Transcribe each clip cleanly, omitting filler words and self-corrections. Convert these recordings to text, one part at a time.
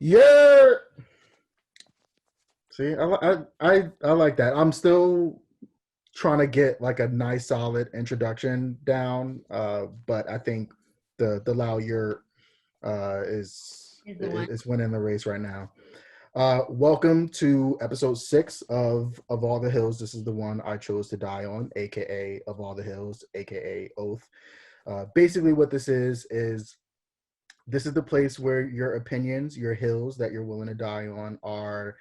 Yeah. See, I like that. I'm still trying to get like a nice solid introduction down. But I think the Lao Yurt Is the one. is winning the race right now. Welcome to episode 6 of All the Hills. This is the one I chose to die on, aka Of All the Hills, aka Oath. Basically, what this is the place where your opinions, your hills that you're willing to die on, are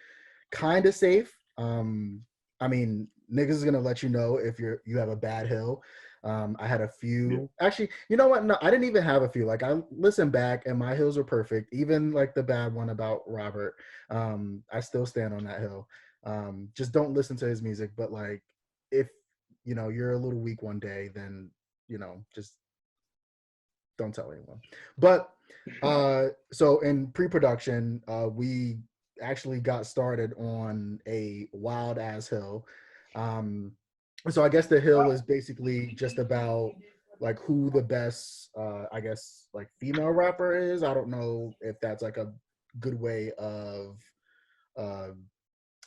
kind of safe. I mean, niggas is gonna let you know if you have a bad hill. I had a few. Actually, you know what? No, I didn't even have a few. Like, I listened back, and my hills were perfect. Even like the bad one about Robert. I still stand on that hill. Just don't listen to his music. But like, if you're a little weak one day, then just don't tell anyone. But so in pre-production, we actually got started on a wild ass hill. Um, so I guess the hill is basically just about like who the best, I guess, like female rapper is. I don't know if that's like a good way of uh,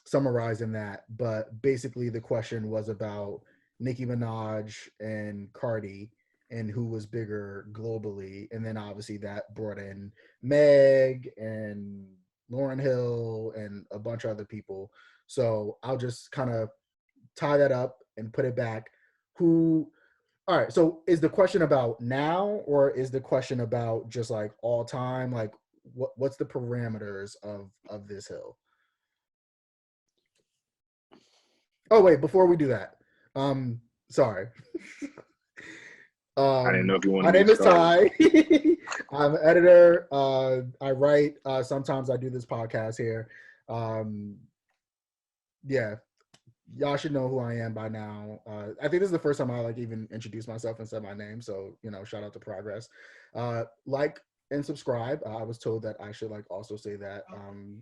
summarizing that, but basically the question was about Nicki Minaj and Cardi and who was bigger globally. And then obviously that brought in Meg and Lauren Hill and a bunch of other people. So I'll just kind of tie that up and put it back. Who All right, so is the question about now or is the question about just like all time? Like what's the parameters of this hill? Oh wait, before we do that, sorry. I didn't know if you My wanted me name to is start. Ty. I'm an editor. I write. Sometimes I do this podcast here. Um, yeah, y'all should know who I am by now. I think this is the first time I like even introduced myself and said my name. So shout out to Progress. Like and subscribe. I was told that I should like also say that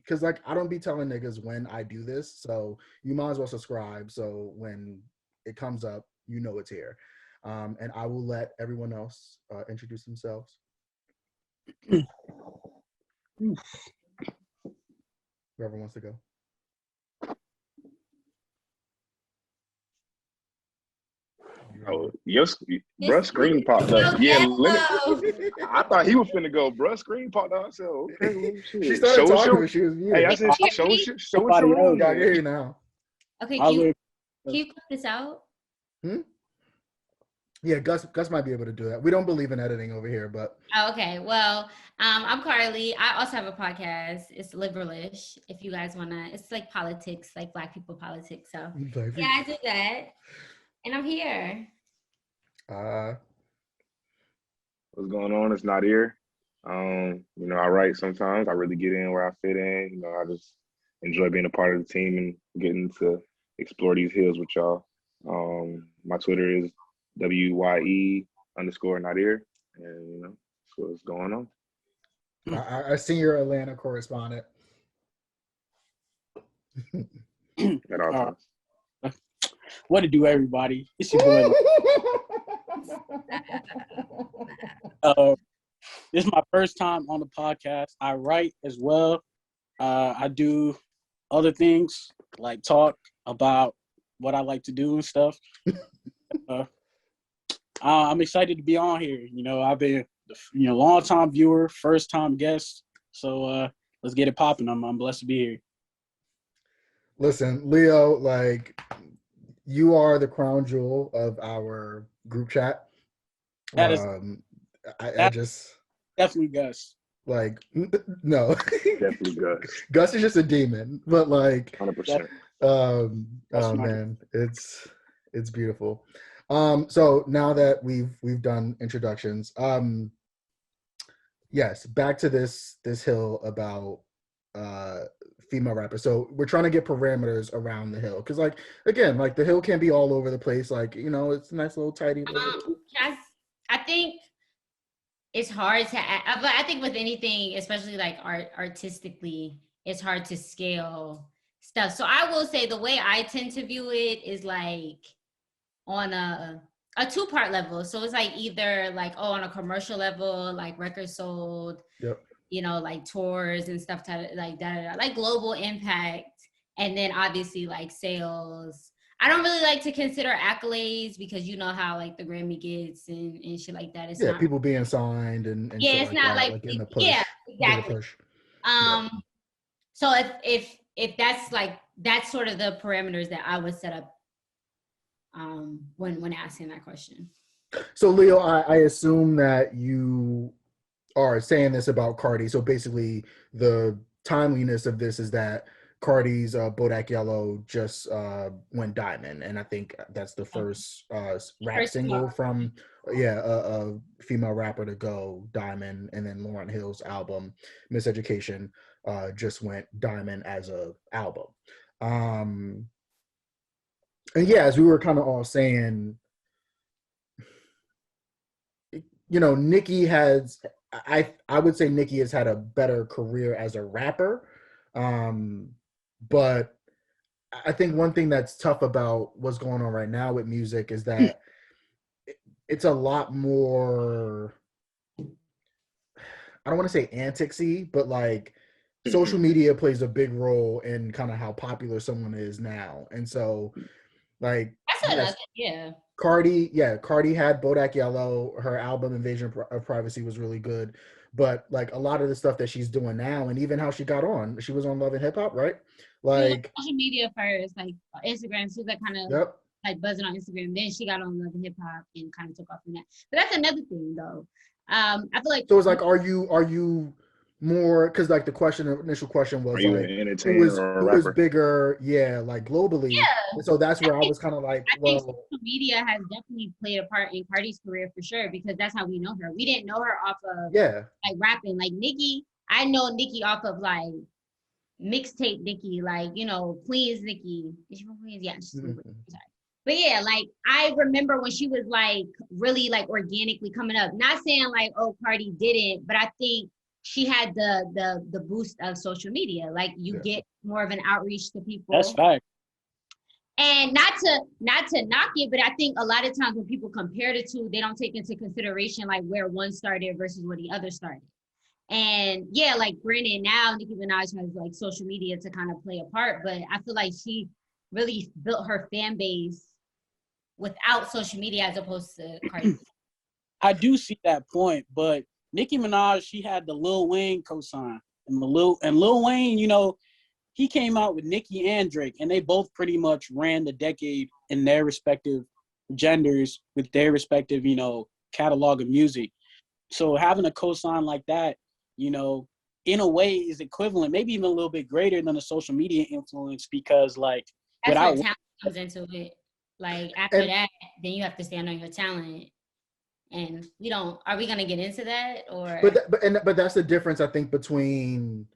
because like I don't be telling niggas when I do this, so you might as well subscribe. So when it comes up, you know it's here. And I will let everyone else introduce themselves. Whoever wants to go. Oh, bruh screen popped up. Yeah, let me. I thought he was finna go. Bruh screen popped up. I said, okay, well, shit. She started talking when she was muted. Hey, I said, show us your room. I can hear you now. Okay, can you cut this out? Yeah, Gus might be able to do that. We don't believe in editing over here, but Okay. Well, I'm Carly. I also have a podcast. It's Liberalish. If you guys wanna, it's like politics, like Black people politics. So yeah, I do that, and I'm here. What's going on? It's not here. I write sometimes. I really get in where I fit in. I just enjoy being a part of the team and getting to explore these hills with y'all. My Twitter is WYE_not here, and that's what's going on. I see your Atlanta correspondent. At all times. What to do, everybody? It's your boy. This is my first time on the podcast. I write as well. I do other things like talk about what I like to do and stuff. I'm excited to be on here. I've been long time viewer, first time guest. So let's get it popping. I'm blessed to be here. Listen, Leo, like you are the crown jewel of our group chat. That is I just definitely Gus. Like no, definitely Gus. Gus is just a demon, but like 100%. Oh man, it's beautiful. So now that we've done introductions, yes, back to this hill about female rappers. So we're trying to get parameters around the hill because like again, like the hill can be all over the place. Like it's a nice little tidy. I think it's hard to, but I think with anything, especially like artistically, it's hard to scale stuff. So I will say the way I tend to view it is like on a two-part level. So it's like either like on a commercial level, like records sold, yep. like tours and stuff, like that, like global impact, and then obviously like sales. I don't really like to consider accolades because you know how like the Grammy gets and shit like that. It's not people being signed and yeah, shit it's like not that, like like in the push, yeah, bigger exactly. push. So if that's like that's sort of the parameters that I would set up when asking that question. So Leo, I assume that you are saying this about Cardi. So basically, the timeliness of this is that Cardi's Bodak Yellow just went diamond, and I think that's the first rap single from a female rapper to go diamond. And then Lauryn Hill's album Miseducation just went diamond as a album. And yeah, as we were kind of all saying, Nicki has, I would say Nicki has had a better career as a rapper. But I think one thing that's tough about what's going on right now with music is that it's a lot more, I don't want to say anticsy, but like social media plays a big role in kind of how popular someone is now. And so like, yeah. Cardi had Bodak Yellow. Her album Invasion of Privacy was really good, but like a lot of the stuff that she's doing now, and even how she got on, she was on Love and Hip Hop, right? Like social media first, like Instagram. She was like kind of like buzzing on Instagram. Then she got on Love and Hip Hop and kind of took off from that. But that's another thing, though. I feel like so it's like, are you more, because like the initial question was like, who was bigger, like globally? Yeah. And so that's where I was kind of like, I think social media has definitely played a part in Cardi's career for sure, because that's how we know her. We didn't know her off of like rapping. Like Nicki, I know Nicki off of like mixtape Nicki, like Queens Nicki. Is she from Queens? Yeah, she's from Queens. Sorry. But yeah, like I remember when she was like really like organically coming up. Not saying like, oh, Cardi didn't, but I think she had the boost of social media. Like you get more of an outreach to people. That's fact. And not to knock it, but I think a lot of times when people compare the two, they don't take into consideration like where one started versus where the other started. And yeah, like granted, now Nicki Minaj has like social media to kind of play a part, but I feel like she really built her fan base without social media as opposed to Cardi. I do see that point, but Nicki Minaj, she had the Lil Wayne cosign, and Lil Wayne, he came out with Nicki and Drake, and they both pretty much ran the decade in their respective genders with their respective, catalog of music. So having a cosign like that, in a way is equivalent, maybe even a little bit greater than the social media influence, because like that's where talent comes into it. Like after that, then you have to stand on your talent. And are we gonna get into that or? But that's the difference, I think, between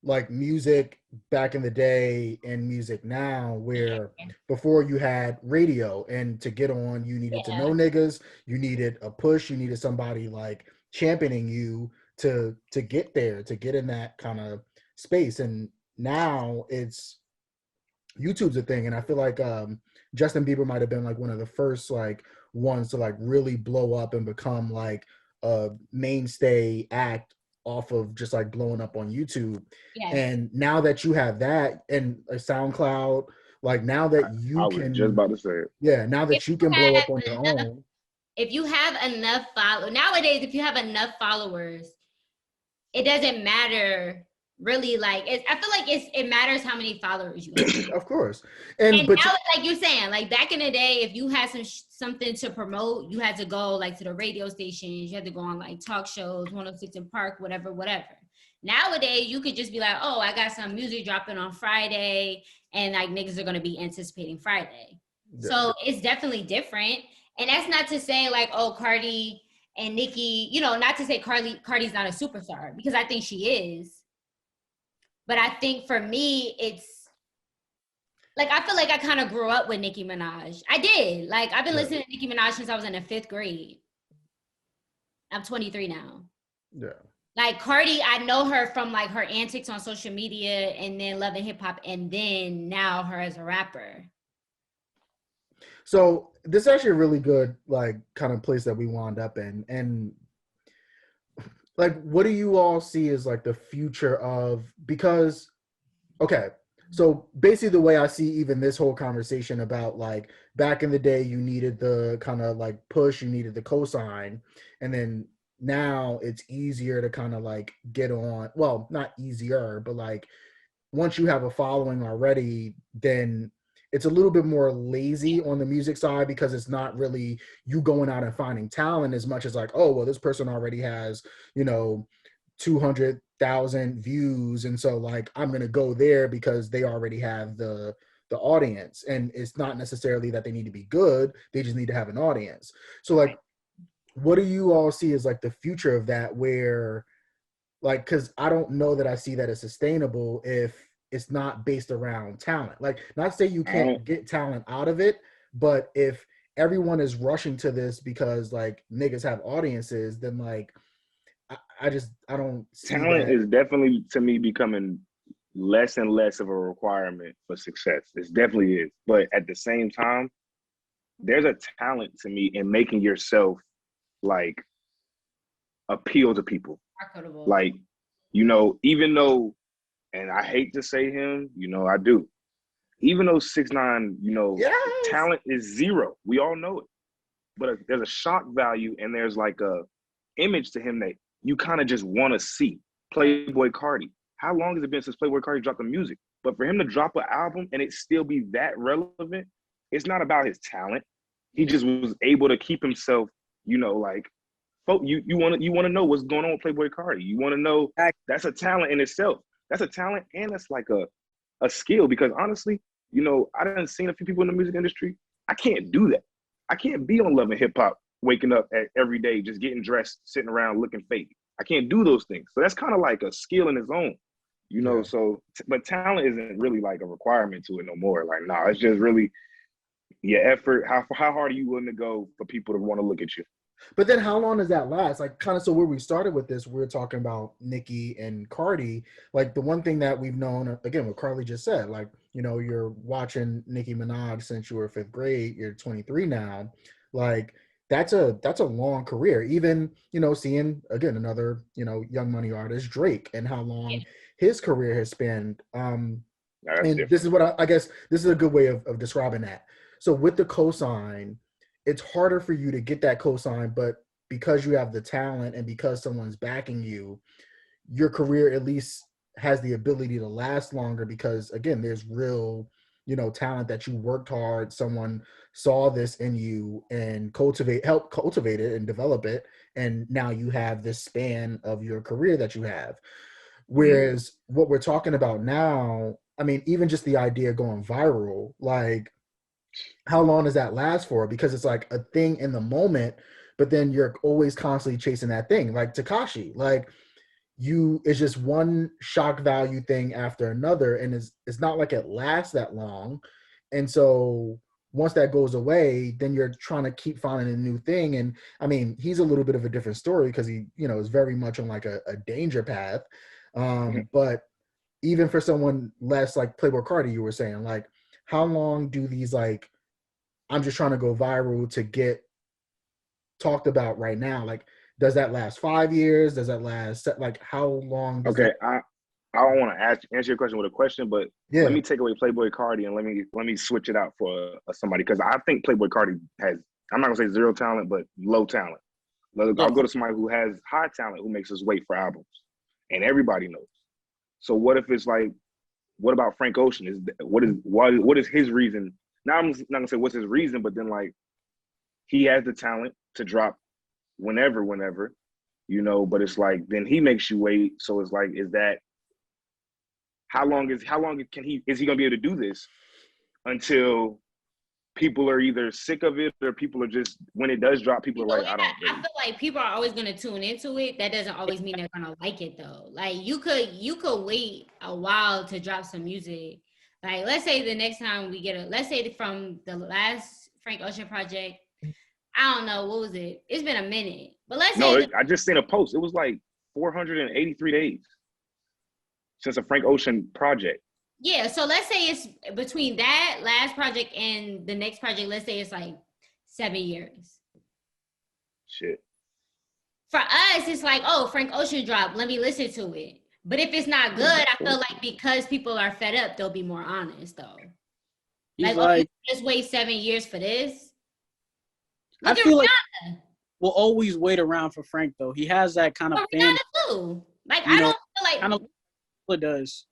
like music back in the day and music now, where before you had radio, and to get on you needed to know niggas, you needed a push, you needed somebody like championing you to get there, to get in that kind of space. And now it's YouTube's a thing, and I feel like Justin Bieber might have been like one of the first like ones to like really blow up and become like a mainstay act off of just like blowing up on YouTube. And now that you have that and a SoundCloud, like now that you can, just about to say it. Yeah, now that you can blow up on your own. If you have enough nowadays, if you have enough followers, it doesn't matter really. Like I feel like it matters how many followers you have. Of course. And now it's like you're saying, like back in the day, if you had something to promote, you had to go like to the radio stations, you had to go on like talk shows, 106 in Park, whatever. Nowadays, you could just be like, oh, I got some music dropping on Friday, and like niggas are gonna be anticipating Friday. Yeah. So it's definitely different. And that's not to say like, oh, Cardi and Nicki, not to say Cardi's not a superstar, because I think she is. But I think for me, it's like, I feel like I kind of grew up with Nicki Minaj. I did. Like, I've been listening to Nicki Minaj since I was in the 5th grade. I'm 23 now. Yeah. Like Cardi, I know her from like her antics on social media, and then Love and Hip Hop, and then now her as a rapper. So this is actually a really good like kind of place that we wound up in. And like, what do you all see as like the future of, because okay, so basically the way I see even this whole conversation about like back in the day you needed the kind of like push, you needed the cosign, and then now it's easier to kind of like get on, well, not easier, but like once you have a following already, then it's a little bit more lazy on the music side because it's not really you going out and finding talent as much as like, oh, well, this person already has, you know, 200,000 views. And so like, I'm going to go there because they already have the audience. And it's not necessarily that they need to be good. They just need to have an audience. So like, what do you all see as like the future of that, where like, because I don't know that I see that as sustainable if it's not based around talent. Like, not to say you can't get talent out of it, but if everyone is rushing to this because like niggas have audiences, then like I don't see Talent that. is definitely, to me, becoming less and less of a requirement for success. It definitely is. But at the same time, there's a talent to me in making yourself like appeal to people. Marketable. Like, you know, even though, and I hate to say him, you know, I do. Even though 6ix9ine, you know, Yes. talent is zero. We all know it. But there's a shock value and there's like a image to him that you kind of just want to see. Playboy Cardi. How long has it been since Playboy Cardi dropped the music? But for him to drop an album and it still be that relevant, it's not about his talent. He just was able to keep himself, you know, like, you want to know what's going on with Playboy Cardi. You want to know, that's a talent in itself. That's a talent, and that's like a skill, because honestly, you know, I done seen a few people in the music industry. I can't do that. I can't be on Love and Hip Hop, waking up every day, just getting dressed, sitting around looking fake. I can't do those things. So that's kind of like a skill in its own, you know? Yeah. So, but talent isn't really like a requirement to it no more. Like, nah, it's just really your effort. How hard are you willing to go for people to want to look at you? But then how long does that last? Like, kind of, so where we started with this, we are talking about Nicki and Cardi. Like, the one thing that we've known, again, what Carly just said, like, you know, you're watching Nicki Minaj since you were fifth grade, you're 23 now. Like, that's a long career. Even, you know, seeing, again, another, you know, Young Money artist, Drake, and how long his career has spanned. And different. this is what I guess this is a good way of describing that. So with the cosign, it's harder for you to get that cosign, but because you have the talent and because someone's backing you, your career at least has the ability to last longer because, again, there's real, you know, talent that you worked hard. Someone saw this in you and help cultivate it and develop it. And now you have this span of your career that you have. Whereas what we're talking about now, I mean, even just the idea of going viral, like, how long does that last for? Because it's like a thing in the moment, but then you're always constantly chasing that thing. Like Tekashi, like it's just one shock value thing after another, and it's not like it lasts that long. And so once that goes away, then you're trying to keep finding a new thing. And I mean, he's a little bit of a different story because he, you know, is very much on like a danger path. But even for someone less like Playboy Cardi, you were saying, like, how long do these, like, I'm just trying to go viral to get talked about right now, like, does that last 5 years? Does that last, like, how long does Okay, I don't want to answer your question with a question, but let me take away Playboy Cardi and let me switch it out for somebody, because I think Playboy Cardi has, I'm not gonna say zero talent, but low talent. I'll go to somebody who has high talent, who makes us wait for albums, and everybody knows. So what if it's like, what about Frank Ocean? What is his reason? Now I'm not gonna say what's his reason, but then like, he has the talent to drop whenever, you know, but it's like, then he makes you wait. So it's like, is that, how long is he gonna be able to do this until people are either sick of it or people are just, when it does drop, people are like, I feel like people are always gonna tune into it. That doesn't always mean they're gonna like it though. Like you could wait a while to drop some music. Like let's say the next time we get let's say from the last Frank Ocean project, I don't know, what was it? It's been a minute. But let's say I just seen a post. It was like 483 days since a Frank Ocean project. Yeah, so let's say it's between that last project and the next project, let's say it's like 7 years. Shit. for us, it's like, oh, Frank Ocean dropped. Let me listen to it. But if it's not good, I feel like because people are fed up, they'll be more honest though. He's Like, oh, you just wait 7 years for this. I feel like we'll always wait around for Frank though. He has that kind of fan. Too. Like, I don't feel like kind of what does.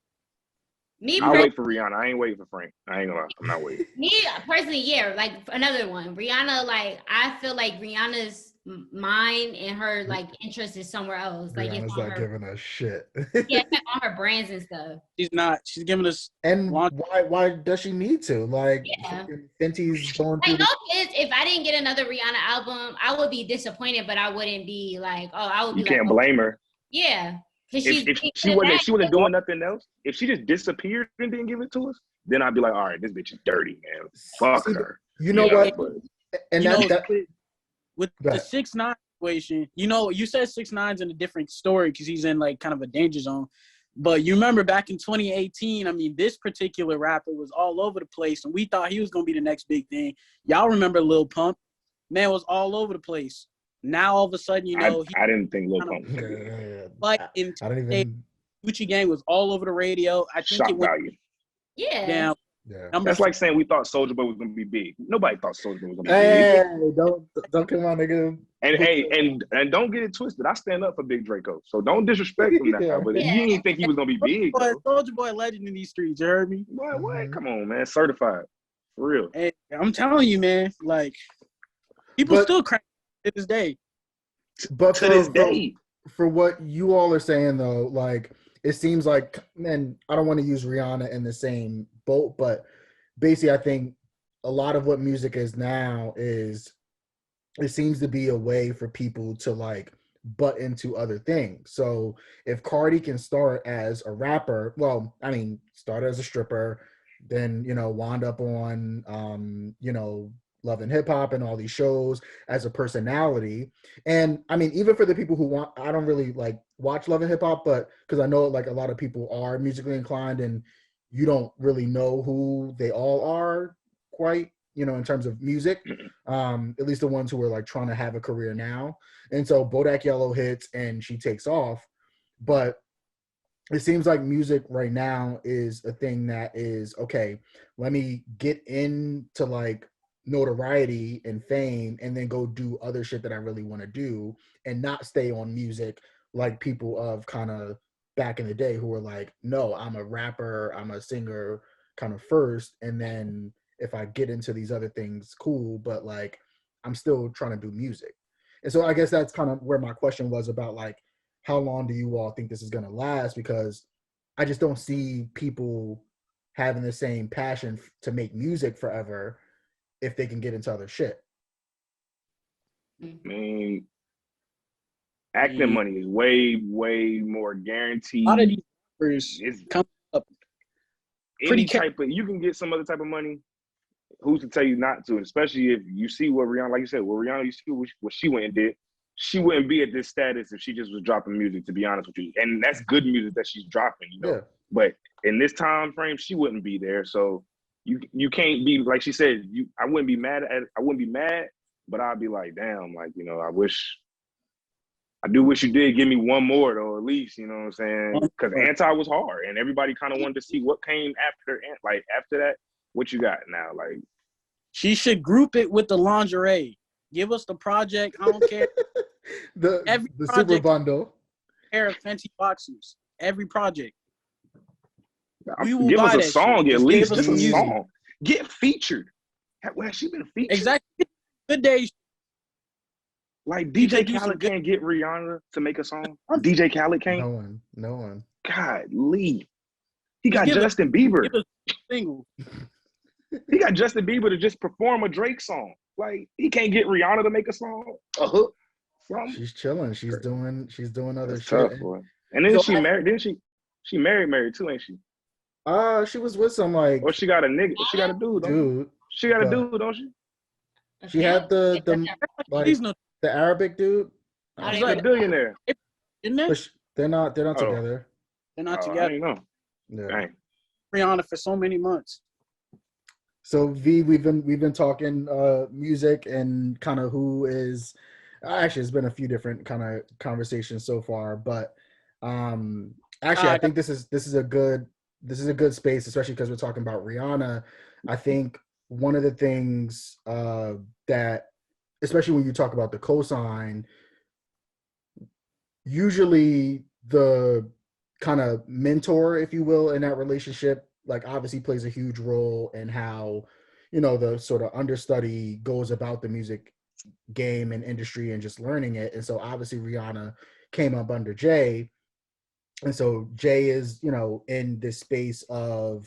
I'll wait for Rihanna. I ain't waiting for Frank. I ain't gonna lie. I'm not waiting. Me personally, yeah. Like another one, Rihanna. Like I feel like Rihanna's mind and her like interest is somewhere else. Like Rihanna's it's on not her, giving us shit. yeah, it's like on her brands and stuff. She's not. She's giving us. And why does she need to? Like, yeah. Fenty's going through. I know if I didn't get another Rihanna album, I would be disappointed, but I wouldn't be like, oh, I would be. You can't blame her. Yeah. If she wasn't doing nothing else, if she just disappeared and didn't give it to us, then I'd be like, all right, this bitch is dirty, man. Fuck her. You know what? And with the 6ix9ine situation, you said 6ix9ine's in a different story because he's in like kind of a danger zone. But you remember back in 2018, I mean, this particular rapper was all over the place, and we thought he was gonna be the next big thing. Y'all remember Lil Pump? Man was all over the place. Now all of a sudden, I didn't think Lil Pump. Like in Gucci Gang was all over the radio. I think shock value. Yeah. Down. Yeah. That's like saying we thought Soulja Boy was gonna be big. Nobody thought Soulja Boy was gonna be big. Don't come on, nigga. And don't get it twisted. I stand up for Big Draco, so don't disrespect him now. But you didn't think he was gonna be big. Soulja Boy legend in these streets. You heard me? What? Come on, man. Certified for real. Hey, I'm telling you, man. Like people still crack to this day. But to this day, for what you all are saying though, like it seems like, and I don't want to use Rihanna in the same boat, but basically I think a lot of what music is now is it seems to be a way for people to like butt into other things. So if Cardi can start as a rapper, well, I mean, start as a stripper, then wound up on Love and Hip Hop and all these shows as a personality. And I mean, even for the people who I don't really like watch Love and Hip Hop, but because I know like a lot of people are musically inclined and you don't really know who they all are quite, in terms of music, at least the ones who are like trying to have a career now. And so Bodak Yellow hits and she takes off, but it seems like music right now is a thing that is, okay, let me get into like notoriety and fame and then go do other shit that I really want to do and not stay on music like people of kind of back in the day who were like, no, I'm a rapper, I'm a singer kind of first, and then if I get into these other things, cool, but like I'm still trying to do music. And so I guess that's kind of where my question was about, like, how long do you all think this is going to last? Because I just don't see people having the same passion to make music forever if they can get into other shit. I mean, acting money is way, way more guaranteed. A lot of these rappers come up pretty type of, you can get some other type of money. Who's to tell you not to? Especially if you see what Rihanna, like you said, you see what she went and did. She wouldn't be at this status if she just was dropping music, to be honest with you. And that's good music that she's dropping, Yeah. But in this time frame, she wouldn't be there. So you can't be, like she said, I wouldn't be mad, but I'd be like, damn, like, I do wish you did give me one more though, at least, you know what I'm saying? Because Anti was hard and everybody kind of wanted to see what came after that. What you got now? Like, she should group it with the lingerie. Give us the project. I don't care. the super bundle. Pair of Fenty boxers. Every project. Give us a song at least. Just a song. Get featured. Where she been featured? Exactly. Good days. Like DJ Khaled can't get Rihanna to make a song. DJ Khaled can't. No one. God, Lee. He got Justin Bieber. Give us a single. He got Justin Bieber to just perform a Drake song. Like, he can't get Rihanna to make a song, a hook. Something. She's chilling. She's doing other That's shit. Tough, boy. And then she married. Didn't she? She married too, ain't she? She was with some like. Or she got a nigga. She got a dude. She got a dude, don't she? She had the Arabic dude. He's like a billionaire. They're not together. They're not together. I didn't know. Yeah. Dang. Rihanna for so many months. So V, we've been talking music and kind of who is Actually, it's been a few different kind of conversations so far, but actually, I think this is a good space, especially because we're talking about Rihanna. I think one of the things that, especially when you talk about the cosign, usually the kind of mentor, if you will, in that relationship, like obviously plays a huge role in how, the sort of understudy goes about the music game and industry and just learning it. And so obviously Rihanna came up under Jay. And so Jay is, in this space of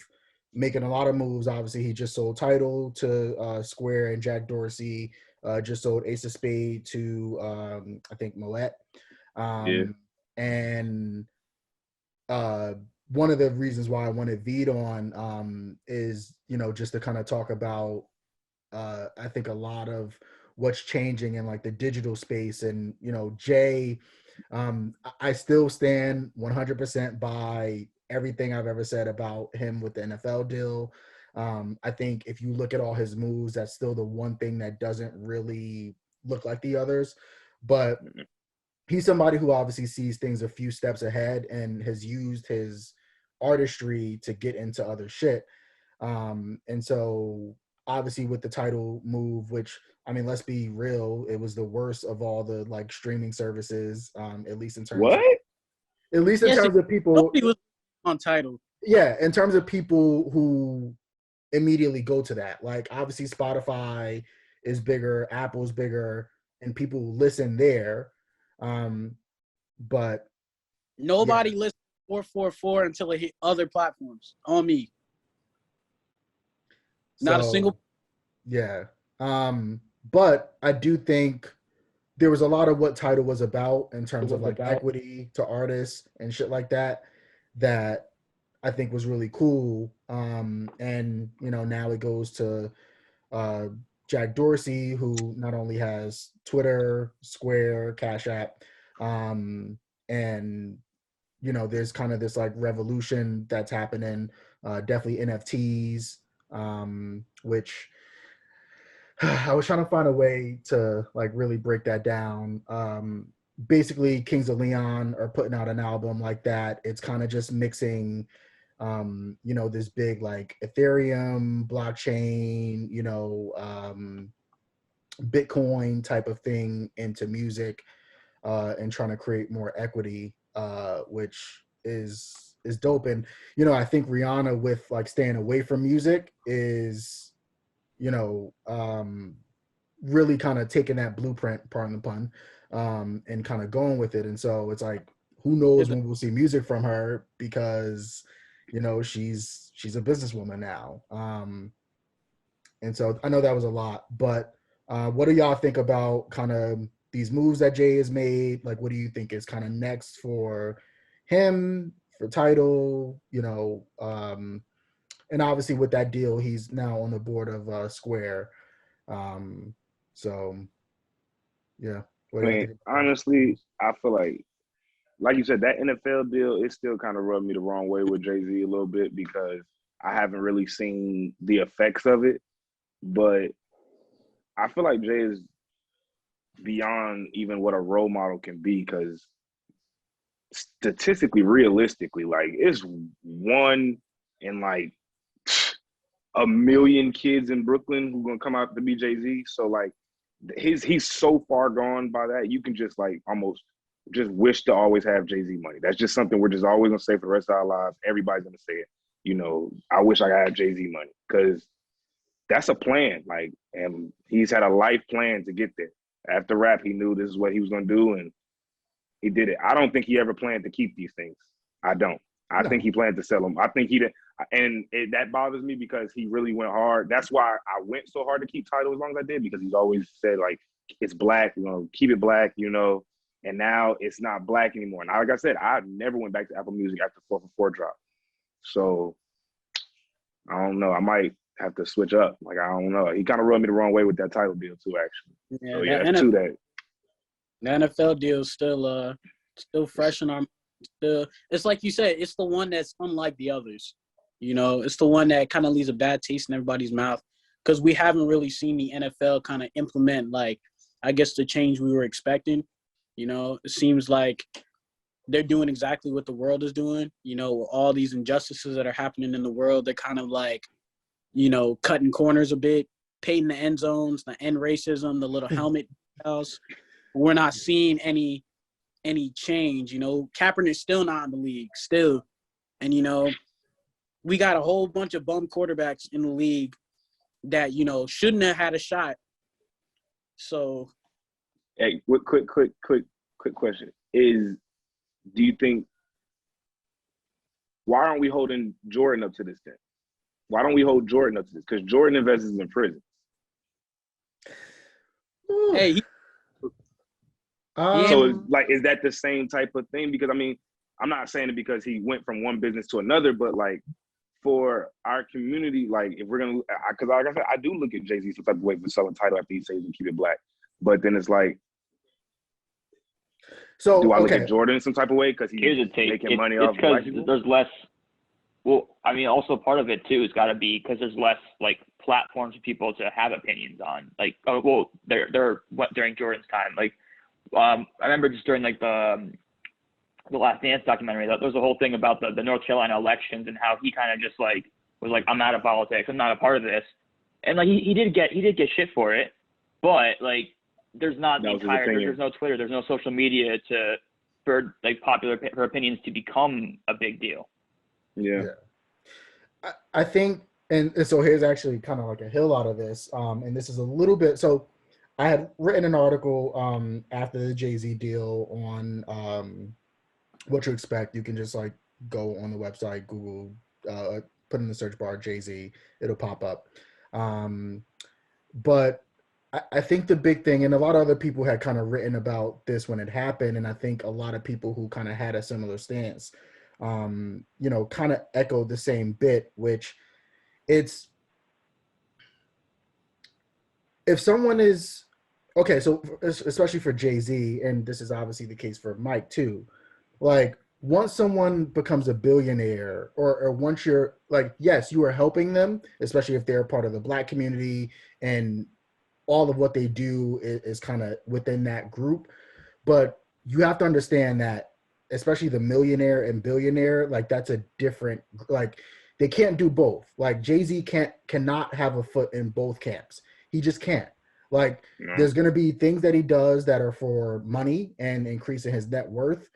making a lot of moves. Obviously, he just sold Tidal to Square, and Jack Dorsey just sold Ace of Spade to, I think, Moet. Yeah. And one of the reasons why I wanted Veed on is, just to kind of talk about, I think, a lot of what's changing in like the digital space. And, Jay, I still stand 100% by everything I've ever said about him with the NFL deal. I think if you look at all his moves, that's still the one thing that doesn't really look like the others. But he's somebody who obviously sees things a few steps ahead and has used his artistry to get into other shit. And so obviously with the Tidal move, which, I mean, let's be real, it was the worst of all the like streaming services, at least in terms of What? people. Nobody was on Tidal. Yeah, in terms of people who immediately go to that. Like obviously Spotify is bigger, Apple's bigger, and people listen there. But Nobody listened to 444 until it hit other platforms. On me. Not a single. Yeah. But I do think there was a lot of what Tidal was about in terms of like equity to artists and shit like that, that I think was really cool. And now it goes to Jack Dorsey, who not only has Twitter, Square, Cash App, and there's kind of this like revolution that's happening. Definitely NFTs, which I was trying to find a way to like really break that down. Basically, Kings of Leon are putting out an album like that. It's kind of just mixing, this big like Ethereum blockchain, Bitcoin type of thing into music, and trying to create more equity, which is dope. And I think Rihanna, with like staying away from music, is really kind of taking that blueprint, pardon the pun, and kind of going with it. And so it's like, who knows when we'll see music from her, because she's a businesswoman now. And so I know that was a lot, but what do y'all think about kind of these moves that Jay has made? Like, what do you think is kind of next for him, for Tidal? And obviously with that deal, he's now on the board of Square. So yeah. I mean, honestly, I feel like you said, that NFL deal, it still kind of rubbed me the wrong way with Jay-Z a little bit, because I haven't really seen the effects of it. But I feel like Jay is beyond even what a role model can be, because statistically, realistically, like it's one in like a million kids in Brooklyn who gonna come out to be Jay-Z. So like he's so far gone by that, you can just like almost just wish to always have Jay-Z money. That's just something we're just always gonna say for the rest of our lives. Everybody's gonna say it. I wish I could have Jay-Z money, because that's a plan. Like, and he's had a life plan to get there. After rap, he knew this is what he was gonna do, and he did it. I don't think he ever planned to keep these things. I don't. I think he planned to sell them. I think he did. And that bothers me, because he really went hard. That's why I went so hard to keep Tidal as long as I did, because he's always said, like, it's black, keep it black, and now it's not black anymore. And like I said, I never went back to Apple Music after 444 drop. So I don't know. I might have to switch up. Like, I don't know. He kind of rubbed me the wrong way with that Tidal deal too, actually. Yeah, so yeah, to that. The NFL deal is still fresh in our. It's like you said, it's the one that's unlike the others. It's the one that kind of leaves a bad taste in everybody's mouth, because we haven't really seen the NFL kind of implement like I guess, the change we were expecting. You know, it seems like they're doing exactly what the world is doing. You know, all these injustices that are happening in the world, they're kind of like, you know, cutting corners a bit, painting the end zones, the end racism, the little helmet details. We're not seeing any change. You know, Kaepernick's still not in the league, still. And, you know, we got a whole bunch of bum quarterbacks in the league that, you know, shouldn't have had a shot. So, Hey, quick question. Do you think, why aren't we holding Jordan up to this then? Why don't we hold Jordan up to this? Because Jordan invests in prison. hey, So is that the same type of thing? Because I mean, I'm not saying it because he went from one business to another, but like for our community, like if we're gonna, because like I said, I do look at Jay-Z some type of way for selling Tidal after he says and keep it black. But then it's like, so do I look at Jordan some type of way because he's making money off black people? There's less. Well, I mean, also part of it too has got to be because there's less like platforms for people to have opinions on. Like, oh, well, there what during Jordan's time, like, I remember just during like the Last Dance documentary, there was a whole thing about the North Carolina elections and how he kind of just like was like, I'm out of politics, I'm not a part of this, and like he did get shit for it, but like there's not there's no Twitter, there's no social media for like for opinions to become a big deal. Yeah. I think, and so here's actually kind of like a hill out of this, and this is a little bit, so I had written an article after the Jay-Z deal on what to expect. You can just like go on the website, Google, put in the search bar Jay-Z, it'll pop up. But I think the big thing, and a lot of other people had kind of written about this when it happened, and I think a lot of people who kind of had a similar stance, you know, kind of echoed the same bit, which it's, if someone is, okay, so especially for Jay-Z, and this is obviously the case for Mike too, like once someone becomes a billionaire or once you're like, yes, you are helping them, especially if they're part of the Black community and all of what they do is kind of within that group. But you have to understand that, especially the millionaire and billionaire, like that's a different, like they can't do both. Like Jay-Z cannot have a foot in both camps. He just can't. Like there's going to be things that he does that are for money and increasing his net worth,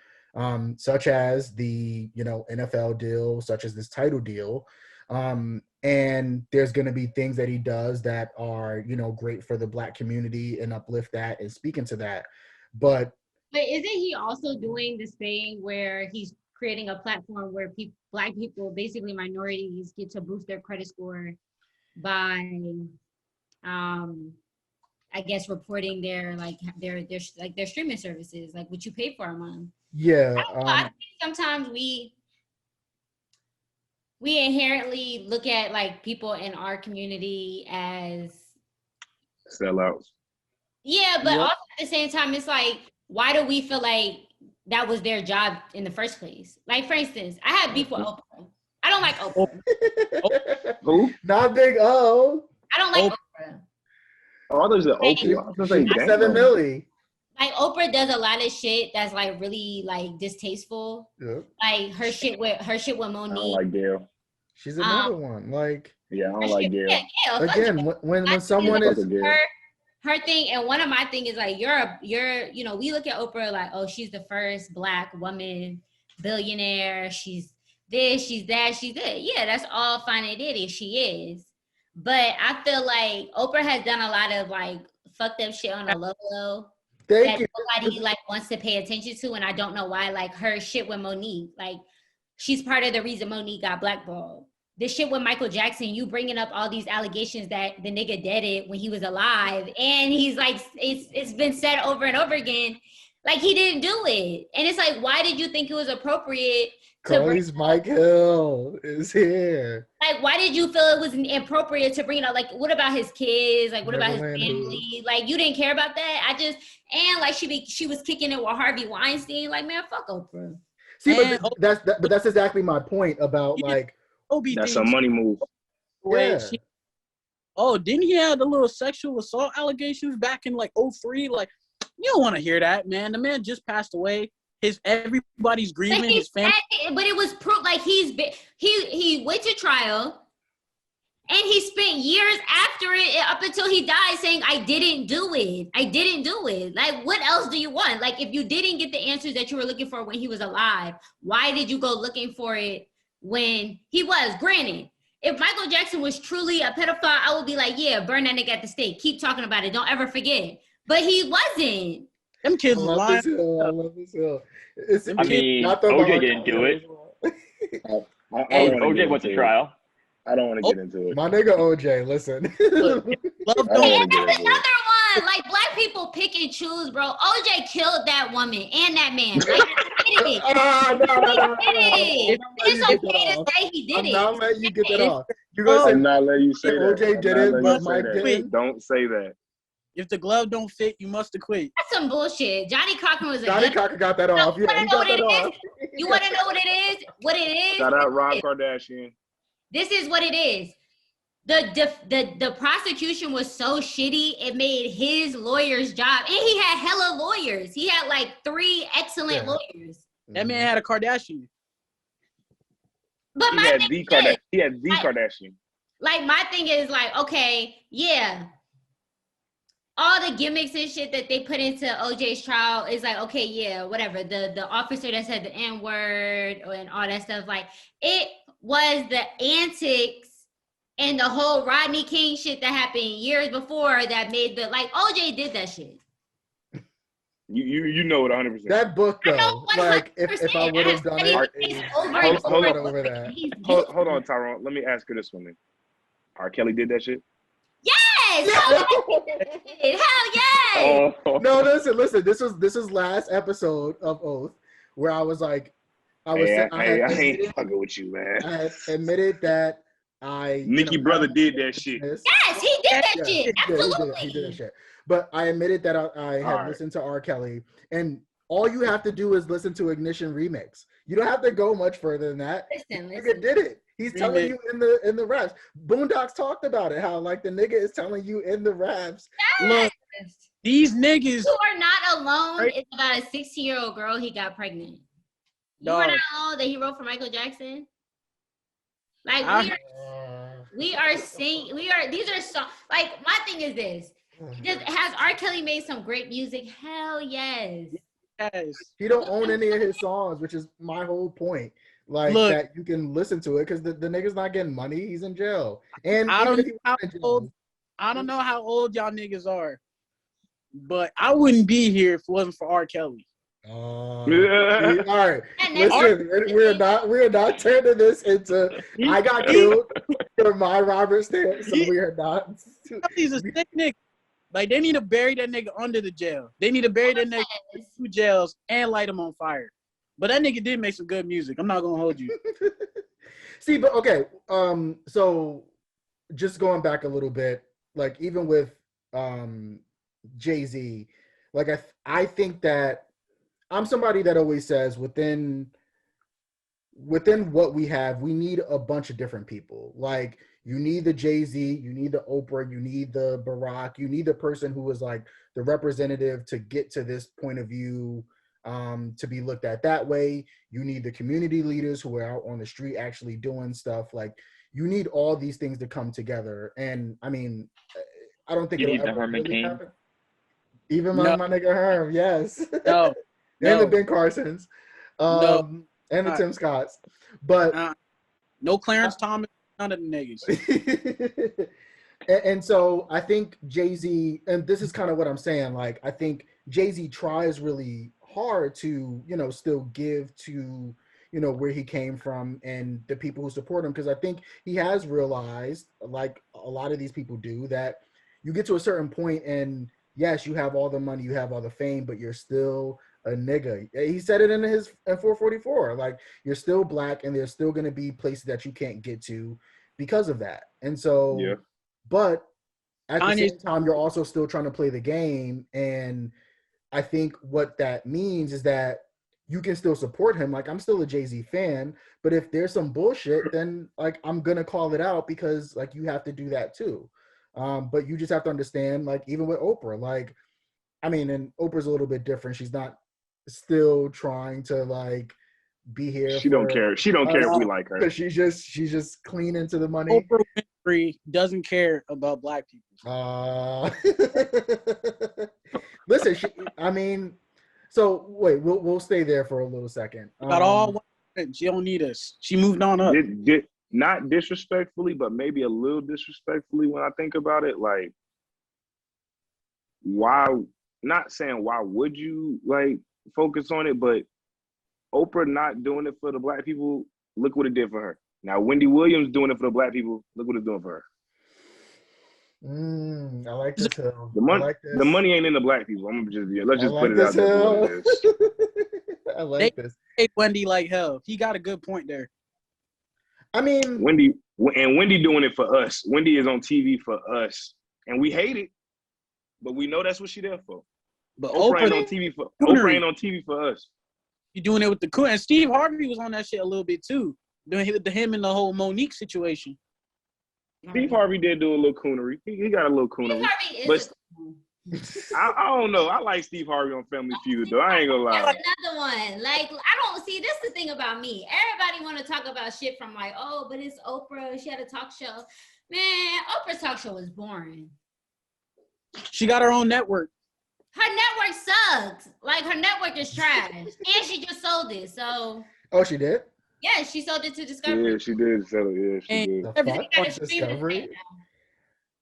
such as the, you know, NFL deal, such as this Tidal deal. And there's going to be things that he does that are, you know, great for the Black community and uplift that and speak into that. But isn't he also doing this thing where he's creating a platform where Black people, basically minorities, get to boost their credit score by, I guess, reporting their streaming services, like what you pay for a month. Yeah. I think sometimes we inherently look at like people in our community as sellouts. Yeah, but also at the same time, it's like, why do we feel like that was their job in the first place? Like, for instance, I had beef with Oprah. I don't like Oprah. Who? Not Big O. I don't like Oprah. Oh, there's an Oprah. 7 milli. Like Oprah does a lot of shit that's like really like distasteful. Yeah. Like her shit with Monique. I don't like Gail. She's another one. Like I don't like Gail. Yeah, Gail. Again, when someone is her thing, and one of my thing is like you're you know, we look at Oprah like, oh, she's the first Black woman billionaire. She's this, she's that, she's that. Yeah, that's all fine and dandy. She is. But I feel like Oprah has done a lot of like fucked up shit on the low that nobody like wants to pay attention to, and I don't know why. Like her shit with Monique, like she's part of the reason Monique got blackballed. This shit with Michael Jackson, you bringing up all these allegations that the nigga did it when he was alive, and he's like, it's been said over and over again, like he didn't do it, and it's like, why did you think it was appropriate? Carly's Mike Hill is here. Like, why did you feel it was inappropriate to bring it up? Like, what about his kids? Like, what about his family? Like, you didn't care about that? And like she was kicking it with Harvey Weinstein. Like, man, fuck Oprah. See, but that's exactly my point about like. That's a money move. Yeah. Oh, didn't he have the little sexual assault allegations back in like 03? Like, you don't want to hear that, man. The man just passed away. Everybody's grieving. His family. But it was proof. Like he went to trial. And he spent years after it, up until he died, saying, I didn't do it. I didn't do it. Like, what else do you want? Like, if you didn't get the answers that you were looking for when he was alive, why did you go looking for it when he was? Granted, if Michael Jackson was truly a pedophile, I would be like, yeah, burn that nigga at the stake. Keep talking about it. Don't ever forget. But he wasn't. Them kids I lying. love this hill. I mean, OJ didn't do it. OJ went to trial. I don't want to get into it. My nigga OJ, listen. Love don't And wanna that's get into another one. Like, black people pick and choose, bro. OJ killed that woman and that man. Like, he did it. It's okay to say he did I'm it. not letting you get that off. You're gonna say I'm not letting you say that. OJ did it, but Mike didn't. Don't say that. If the glove don't fit, you must acquit. That's some bullshit. Johnny Cochran was a Johnny good. Cochran got that off. You Yeah, he got that off. You want to know what it is? What it is? Shout out Rob Kardashian. This is what it is. The prosecution was so shitty, it made his lawyer's job. And he had hella lawyers. He had like 3 excellent lawyers. That man had a Kardashian. But He my had thing the is, Kardashian. He had the Kardashian. like, my thing is like, okay, yeah. All the gimmicks and shit that they put into OJ's trial is like, okay, yeah, whatever. The officer that said the N-word and all that stuff, like, it was the antics and the whole Rodney King shit that happened years before that made the, like, OJ did that shit. You know it 100%. That book though, like if I would have done it, Hold on, Tyrone. Let me ask her this one then. R. Kelly did that shit? Yes! Hell yes! Oh. No, listen. This was last episode of Oath where I was like, I ain't fucking with you, man. I had admitted that Nicki brother did that shit. Yes, he did that shit. Absolutely. He did that shit. But I admitted that I had listened to R. Kelly, and all you have to do is listen to Ignition Remix. You don't have to go much further than that. Listen. Nigga did it. He's telling you in the raps. Boondocks talked about it, how like the nigga is telling you in the raps. Yes. Look, these niggas who are not alone. It's about a 16-year-old girl he got pregnant. You are not alone that he wrote for Michael Jackson. Like these are songs. Like, my thing is this. Has R. Kelly made some great music? Hell yes. Yes. He don't own any of his songs, which is my whole point. Like, look, that you can listen to it because the nigga's not getting money. He's in jail. And I don't know how old y'all niggas are, but I wouldn't be here if it wasn't for R. Kelly. All right. Listen, we're not turning this into I got killed for my Robert Stamp, so we are not. He's a sick nigga. Like, they need to bury that nigga under the jail. They need to bury that nigga in 2 jails and light him on fire. But that nigga did make some good music. I'm not gonna hold you. See, but okay. So just going back a little bit, like even with Jay-Z, like I think that I'm somebody that always says within what we have, we need a bunch of different people. Like, you need the Jay-Z, you need the Oprah, you need the Barack, you need the person who is like the representative to get to this point of view, to be looked at that way. You need the community leaders who are out on the street actually doing stuff. Like, you need all these things to come together. And I mean, I don't think it'll ever really happen. Even my nigga Herm, yes. No. And the Ben Carsons. And the Tim Scotts. But no Clarence Thomas, none of the niggas. and so I think Jay-Z, and this is kind of what I'm saying, like, I think Jay-Z tries really hard to, still give to, where he came from and the people who support him, because I think he has realized, like a lot of these people do, that you get to a certain point and yes, you have all the money, you have all the fame, but you're still a nigga. He said it in 444, like, you're still black and there's still going to be places that you can't get to because of that. And so, but at the same time, you're also still trying to play the game. And I think what that means is that you can still support him. Like, I'm still a Jay-Z fan, but if there's some bullshit, then like, I'm going to call it out because like, you have to do that too. But you just have to understand, like, even with Oprah, like, I mean, and Oprah's a little bit different. She's not still trying to like be here She don't for care. She don't care if us, we like her. because she's just clean into the money. Oprah Winfrey doesn't care about black people. Listen, I mean, so wait, we'll stay there for a little second. Got all women. She don't need us. She moved on up. Not disrespectfully, but maybe a little disrespectfully when I think about it. Like, why? Not saying why would you like focus on it, but Oprah not doing it for the black people. Look what it did for her. Now Wendy Williams doing it for the black people. Look what it's doing for her. I like this hill. The money ain't in the black people. I'm gonna let's just put it out there for what it is. I like this. Hate Wendy like hell. He got a good point there. I mean, Wendy doing it for us. Wendy is on TV for us, and we hate it, but we know that's what she there for. But Oprah ain't on TV for us. You doing it with the cool, and Steve Harvey was on that shit a little bit too, doing him and the whole Monique situation. Steve Harvey did do a little coonery. He got a little coonery. But I don't know. I like Steve Harvey on Family Feud, though. I ain't gonna lie. That's another one. Like, I don't see, this is the thing about me. Everybody want to talk about shit from like, oh, but it's Oprah. She had a talk show. Man, Oprah's talk show was boring. She got her own network. Her network sucks. Like, her network is trash. And she just sold it, so. Oh, she did? Yeah, she sold it to Discovery. Yeah, she did sell it. Yeah, she did. The fuck? Discovery?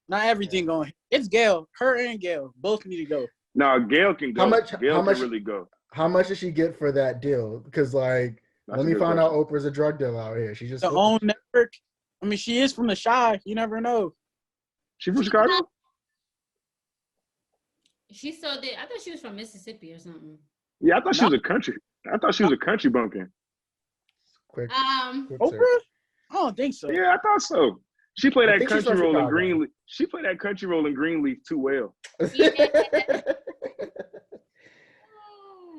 Not everything going. It's Gail. Her and Gail both need to go. No, Gail can go. Gail can really go. How much did she get for that deal? Because, like, let me find out Oprah's a drug dealer out here. She just the own network. I mean, she is from the Chi. You never know. She from Chicago? She sold it. I thought she was from Mississippi or something. Yeah, I thought she was a country. I thought she was a country bumpkin. Quick Oprah? search. I don't think so. Yeah, I thought so. She played that country role in Greenleaf. She played that country role in Greenleaf too well. Yeah.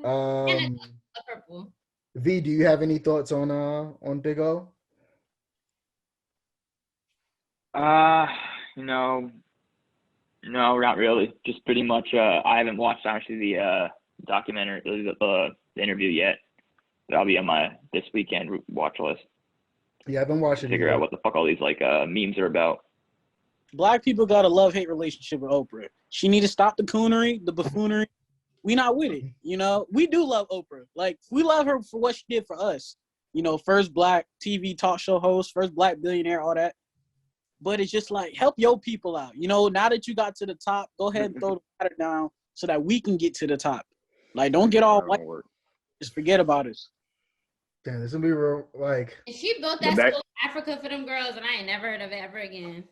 Purple. V, do you have any thoughts on Big O? No, not really. Just pretty much. I haven't watched actually the documentary, the interview yet. But I'll be on my this weekend watch list. Yeah, I've been watching. Figure out what the fuck all these like memes are about. Black people got a love-hate relationship with Oprah. She need to stop the coonery, the buffoonery. We not with it, you know. We do love Oprah. Like, we love her for what she did for us. You know, first black TV talk show host, first black billionaire, all that. But it's just like, help your people out. You know, now that you got to the top, go ahead and throw the ladder down so that we can get to the top. Like, don't get all white. Just forget about it. Damn, this gonna be real. Like, and she built that school in Africa for them girls, and I ain't never heard of it ever again.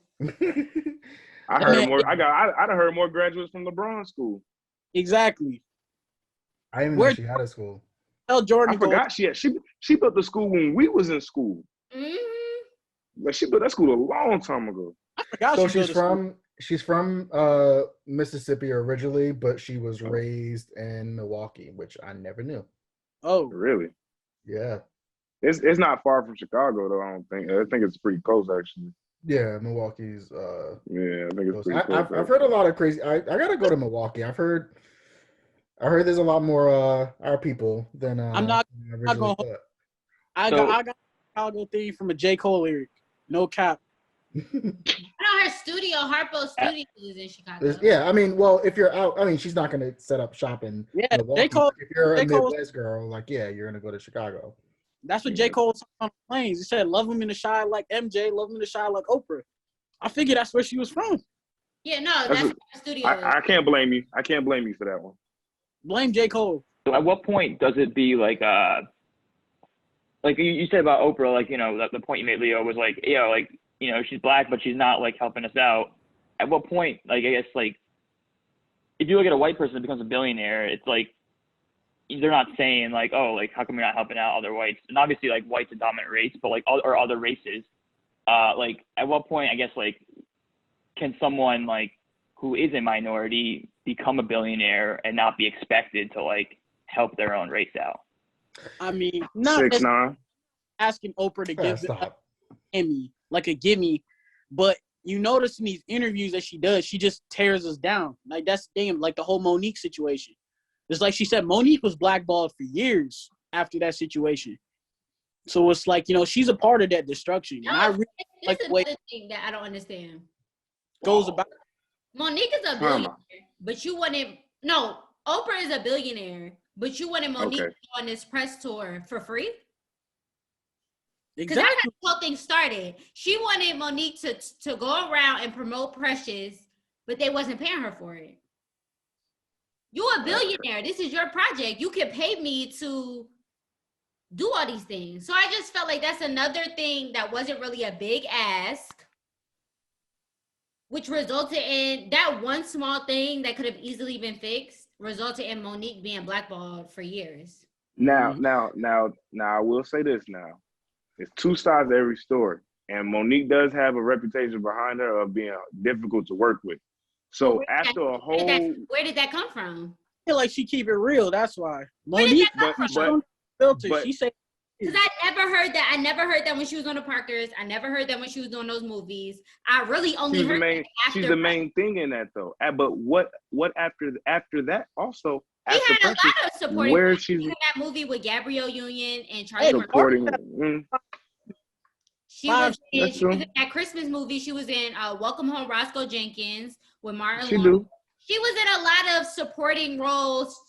I heard more. I'd have heard more graduates from LeBron school. Exactly. I didn't even know she had a school. Tell Jordan. I forgot she built the school when we was in school. Mm-hmm. But she built that school a long time ago. I forgot. So she's from Mississippi originally, but she was raised in Milwaukee, which I never knew. Oh, really? Yeah. It's not far from Chicago though. I don't think. I think it's pretty close actually. Yeah, Milwaukee's. Yeah, I think it's pretty close. I've heard a lot of crazy. I gotta go to Milwaukee. I heard there's a lot more our people than I'm not going. I got a Chicago theme from a J. Cole lyric. No cap. I know her studio, Harpo Studios, is in Chicago. Yeah, I mean, well, if you're out, I mean, she's not gonna set up shop in Milwaukee. If you're a Midwest girl, like, yeah, you're gonna go to Chicago. That's what J. Cole was on the planes. He said, "Love him in the Chi like MJ, love him in the Chi like Oprah." I figured that's where she was from. Yeah, no, that's her studio. I can't blame you. I can't blame you for that one. Blame J. Cole. So at what point does it be like you said about Oprah, like, you know, the point you made, Leo, was like, yeah, like, you know, she's black, but she's not like helping us out. At what point, like, I guess, like, if you look at a white person that becomes a billionaire, it's like, they're not saying like, oh, like, how come you're not helping out other whites? And obviously, like, white's a dominant race, but like, or other races. Like, at what point, I guess, like, can someone like who is a minority become a billionaire and not be expected to like help their own race out? I mean, not 6ix9ine. asking Oprah to give an Emmy, like a gimme, but you notice in these interviews that she does, she just tears us down. Like, that's the thing, like the whole Monique situation. It's like she said, Monique was blackballed for years after that situation. So it's like, you know, she's a part of that destruction. And I really like the way another thing that I don't understand. goes about. Monique is a billionaire, but you wanted Oprah is a billionaire, but you wanted Monique on this press tour for free? Because that's how the whole thing started. She wanted Monique to go around and promote Precious, but they wasn't paying her for it. You a billionaire. This is your project. You can pay me to do all these things. So I just felt like that's another thing that wasn't really a big ask, which resulted in that one small thing that could have easily been fixed, resulted in Monique being blackballed for years. Now, I will say this now. It's two sides to every story. And Monique does have a reputation behind her of being difficult to work with. So where did that come from? I feel like she keep it real. That's why. Monique, she said, because I never heard that. I never heard that when she was on the Parkers. I never heard that when she was doing those movies. I really only heard that after. She's the main thing in that though. But what after that also? She had a lot of supporting. Where she's in that movie with Gabrielle Union and Charlie. Supporting. She was in that Christmas movie. She was in Welcome Home, Roscoe Jenkins with Martin. She was in a lot of supporting roles.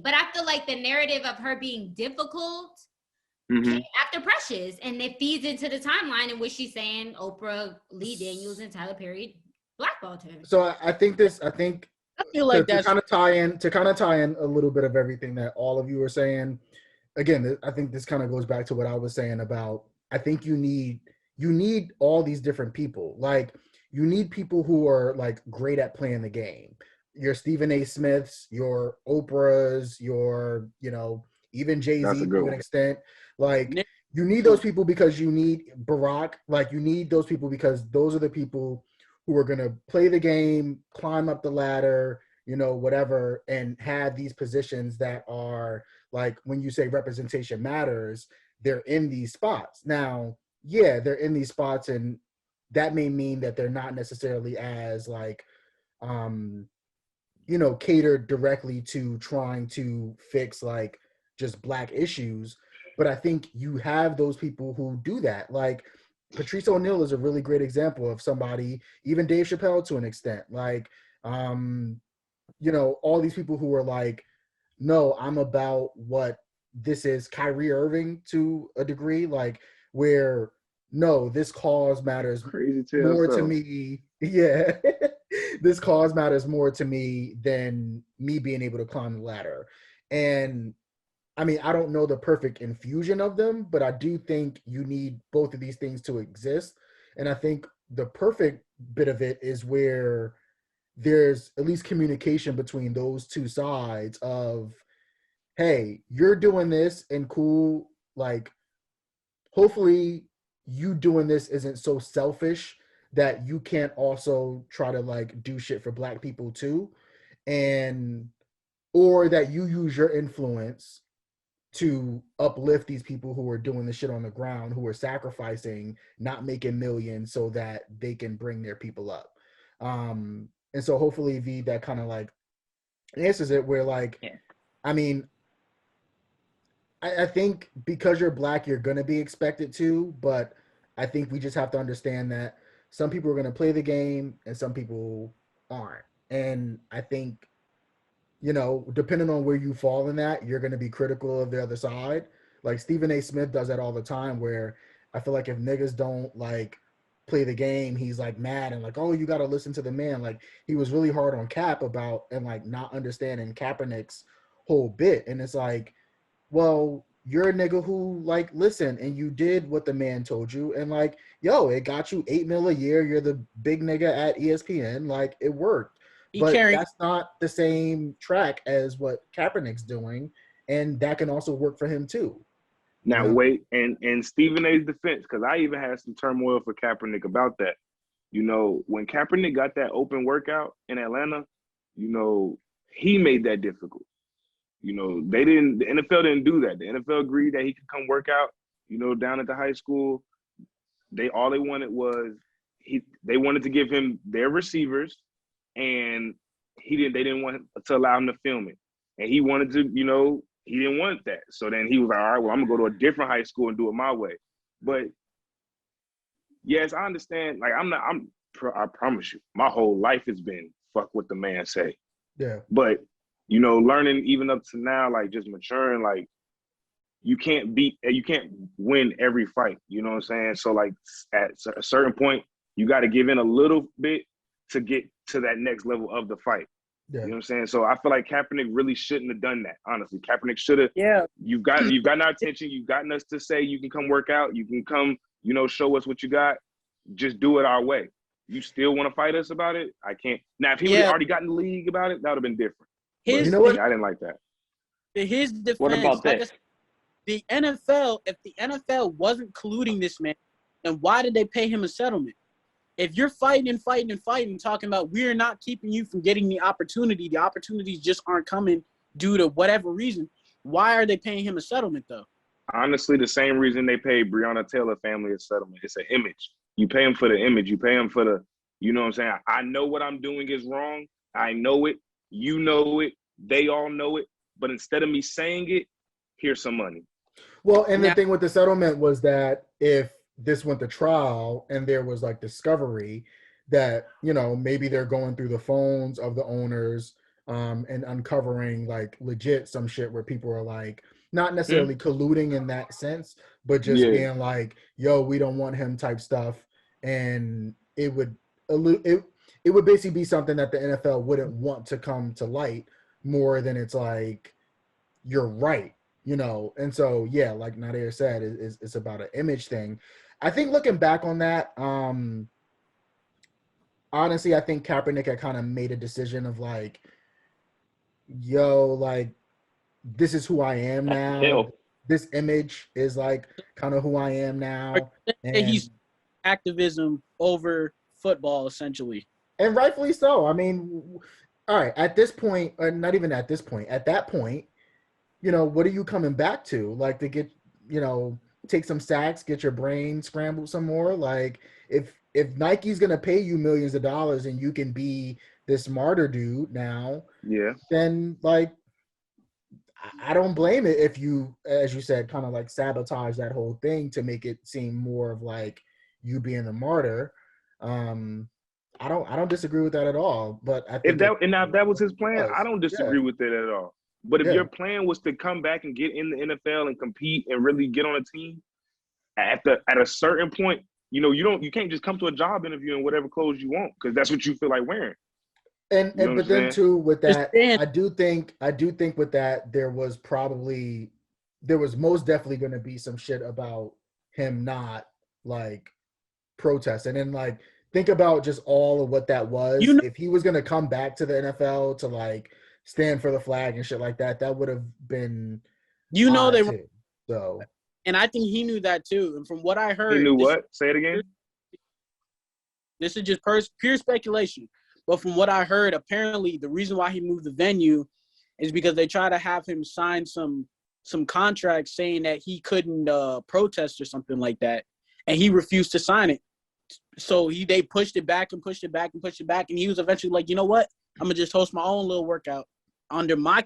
But I feel like the narrative of her being difficult came after Precious, and it feeds into the timeline in which she's saying Oprah, Lee Daniels, and Tyler Perry blackballed her. So I feel like that's to kind of tie in a little bit of everything that all of you are saying. Again, I think this kind of goes back to what I was saying about. I think you need all these different people. Like, you need people who are like great at playing the game. Your Stephen A. Smiths, your Oprahs, your even Jay-Z to an extent. Like, you need those people because you need Barack. Like, you need those people because those are the people who are going to play the game, climb up the ladder, whatever, and have these positions that are like, when you say representation matters, they're in these spots. Now, yeah, they're in these spots, and that may mean that they're not necessarily as like, catered directly to trying to fix like just Black issues. But I think you have those people who do that. Like, Patrice O'Neal is a really great example of somebody, even Dave Chappelle to an extent. Like, all these people who are like, no, I'm about what this is. Kyrie Irving to a degree, like, where no, this cause matters more to me. Yeah. This cause matters more to me than me being able to climb the ladder. And I mean, I don't know the perfect infusion of them, but I do think you need both of these things to exist. And I think the perfect bit of it is where there's at least communication between those two sides of, hey, you're doing this and cool. Like, hopefully you doing this isn't so selfish that you can't also try to like do shit for Black people too. Or that you use your influence to uplift these people who are doing the shit on the ground, who are sacrificing, not making millions so that they can bring their people up. And so hopefully, V, that kind of like answers it where like, I mean, I think because you're Black, you're going to be expected to, but I think we just have to understand that some people are going to play the game and some people aren't. And I think, depending on where you fall in that, you're going to be critical of the other side. Like, Stephen A. Smith does that all the time, where I feel like if niggas don't like play the game, he's like mad and like, oh, you got to listen to the man. Like, he was really hard on Cap about and like not understanding Kaepernick's whole bit. And it's like, well, you're a nigga who like listen and you did what the man told you, and like, yo, it got you $8 million a year. You're the big nigga at ESPN. Like, it worked. But that's not the same track as what Kaepernick's doing, and that can also work for him too. Now wait, and Stephen A's defense, because I even had some turmoil for Kaepernick about that. When Kaepernick got that open workout in Atlanta, he made that difficult. The NFL didn't do that. The NFL agreed that he could come work out, down at the high school. All they wanted was they wanted to give him their receivers, and they didn't want to allow him to film it. And he wanted to, he didn't want that. So then he was like, all right, well, I'm gonna go to a different high school and do it my way. But yes, I understand. Like, I promise you, my whole life has been fuck what the man say. Yeah. But, learning even up to now, like just maturing, like you can't win every fight. You know what I'm saying? So like at a certain point, you got to give in a little bit to get to that next level of the fight. Yeah. You know what I'm saying? So I feel like Kaepernick really shouldn't have done that. Honestly, Kaepernick should have. Yeah. You've gotten our attention. You've gotten us to say you can come work out. You can come, show us what you got. Just do it our way. You still want to fight us about it? I can't. Now, if he would have already gotten the league about it, that would have been different. You know what? I didn't like that. His defense. What about this? The NFL, if the NFL wasn't colluding this man, then why did they pay him a settlement? If you're fighting, talking about we're not keeping you from getting the opportunities just aren't coming due to whatever reason, why are they paying him a settlement though? Honestly, the same reason they paid Breonna Taylor family a settlement. It's an image. You pay him for the image. You pay him for the, you know what I'm saying? I know what I'm doing is wrong. I know it. You know it. They all know it. But instead of me saying it, here's some money. Well, and the thing with the settlement was that if this went to trial and there was like discovery that, maybe they're going through the phones of the owners and uncovering like legit some shit where people are like, not necessarily colluding in that sense, but just being like, yo, we don't want him type stuff. And it would basically be something that the NFL wouldn't want to come to light more than it's like, you're right. And so, yeah, like Nadir said, it's about an image thing. I think looking back on that, honestly, I think Kaepernick had kind of made a decision of like, yo, like, this is who I am now. This image is like kind of who I am now. And he's activism over football, essentially. And rightfully so. I mean, all right, at this point, or not even at this point, at that point, what are you coming back to? Like to get, take some sacks, get your brain scrambled some more. Like if Nike's gonna pay you millions of dollars and you can be this martyr dude now, then like I don't blame it if you, as you said, kind of like sabotage that whole thing to make it seem more of like you being the martyr. I don't disagree with that at all. But I think if that was his plan, I don't disagree with it at all. But if your plan was to come back and get in the NFL and compete and really get on a team, at a certain point, you can't just come to a job interview in whatever clothes you want because that's what you feel like wearing. And but then too with that, I do think with that there was most definitely going to be some shit about him not like protesting and like think about just all of what that was. If he was going to come back to the NFL to like stand for the flag and shit like that, that would have been they were too, so. And I think he knew that too. And from what I heard, he knew what? Say it again. This is just pure speculation. But from what I heard, apparently the reason why he moved the venue is because they try to have him sign some contract saying that he couldn't protest or something like that, and he refused to sign it. So they pushed it back and pushed it back and pushed it back, and he was eventually like, you know what? I'm gonna just host my own little workout under my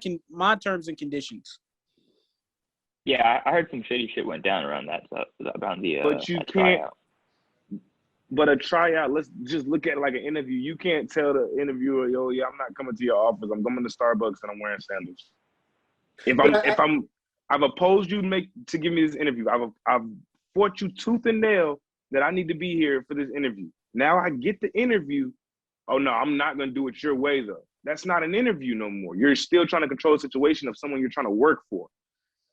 terms and conditions. Yeah, I heard some shady shit went down around that stuff, around the. But you can't. Tryout. But a tryout, let's just look at it like an interview. You can't tell the interviewer, yo, yeah, I'm not coming to your office. I'm coming to Starbucks and I'm wearing sandals. I've opposed you to give me this interview. I've fought you tooth and nail that I need to be here for this interview. Now I get the interview. Oh no, I'm not gonna do it your way though. That's not an interview no more. You're still trying to control the situation of someone you're trying to work for.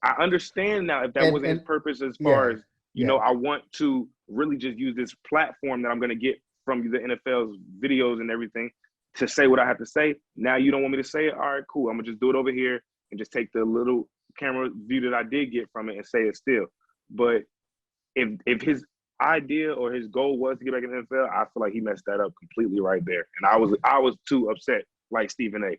I understand now if that wasn't his purpose as far as, I want to really just use this platform that I'm going to get from the NFL's videos and everything to say what I have to say. Now you don't want me to say it? All right, cool. I'm going to just do it over here and just take the little camera view that I did get from it and say it still. But if his idea or his goal was to get back in the NFL, I feel like he messed that up completely right there. And I was too upset like Stephen A.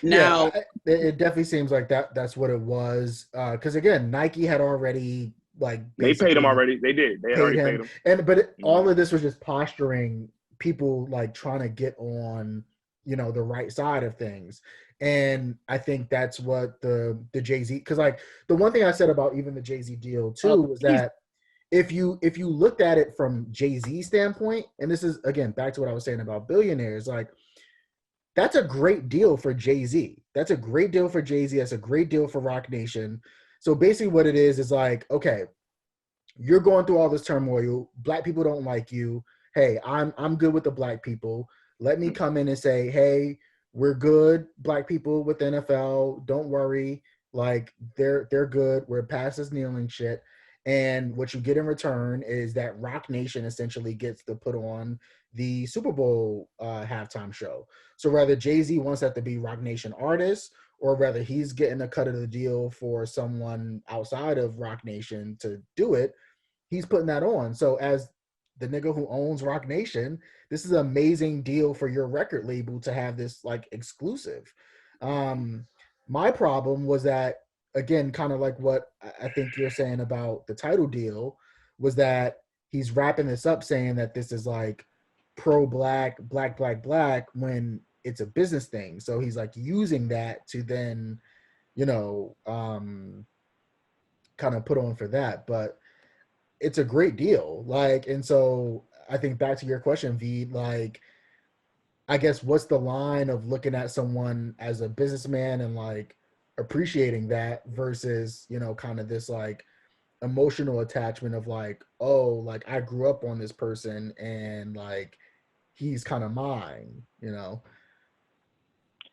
Now it definitely seems like that's what it was. Because again, Nike had already like They paid him basically already. They did. They had paid already paid him, him. all of this was just posturing, people like trying to get on, the right side of things. And I think that's what the Jay-Z, because like the one thing I said about even the Jay-Z deal too was that if you looked at it from Jay-Z standpoint, and this is again back to what I was saying about Billionaires, like that's a great deal for Jay-Z. That's a great deal for Jay-Z. That's a great deal for Roc Nation. So basically what it is like, okay, you're going through all this turmoil. Black people don't like you. Hey, I'm good with the black people. Let me come in and say, hey, we're good, black people with the NFL. Don't worry. Like they're good. We're past this kneeling shit. And what you get in return is that Roc Nation essentially gets to put on the Super Bowl halftime show. So whether Jay-Z wants that to be Roc Nation artists, or whether he's getting a cut of the deal for someone outside of Roc Nation to do it, he's putting that on. So as the nigga who owns Roc Nation, this is an amazing deal for your record label to have this like exclusive. My problem was that, again, kind of like what I think you're saying about the Tidal deal, was that he's wrapping this up saying that this is like pro-black, black, when it's a business thing. So he's like using that to then, kind of put on for that. But it's a great deal. Like, and so I think back to your question, V, like, I guess what's the line of looking at someone as a businessman and like appreciating that versus, kind of this like emotional attachment of like, oh, like I grew up on this person and like he's kind of mine.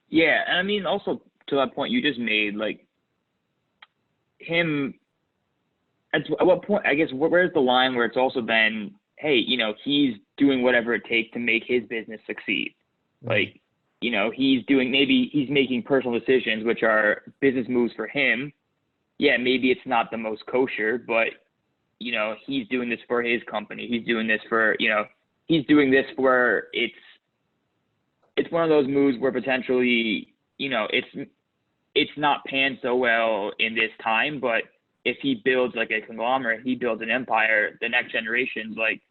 Yeah, and I mean also to that point you just made, like him at what point, I guess, where's the line where it's also then, hey, he's doing whatever it takes to make his business succeed. Like, maybe he's making personal decisions, which are business moves for him. Yeah, maybe it's not the most kosher, but, he's doing this for his company. He's doing this for, he's doing this where it's one of those moves where potentially, it's not panned so well in this time, but if he builds like a conglomerate, he builds an empire, the next generations, like,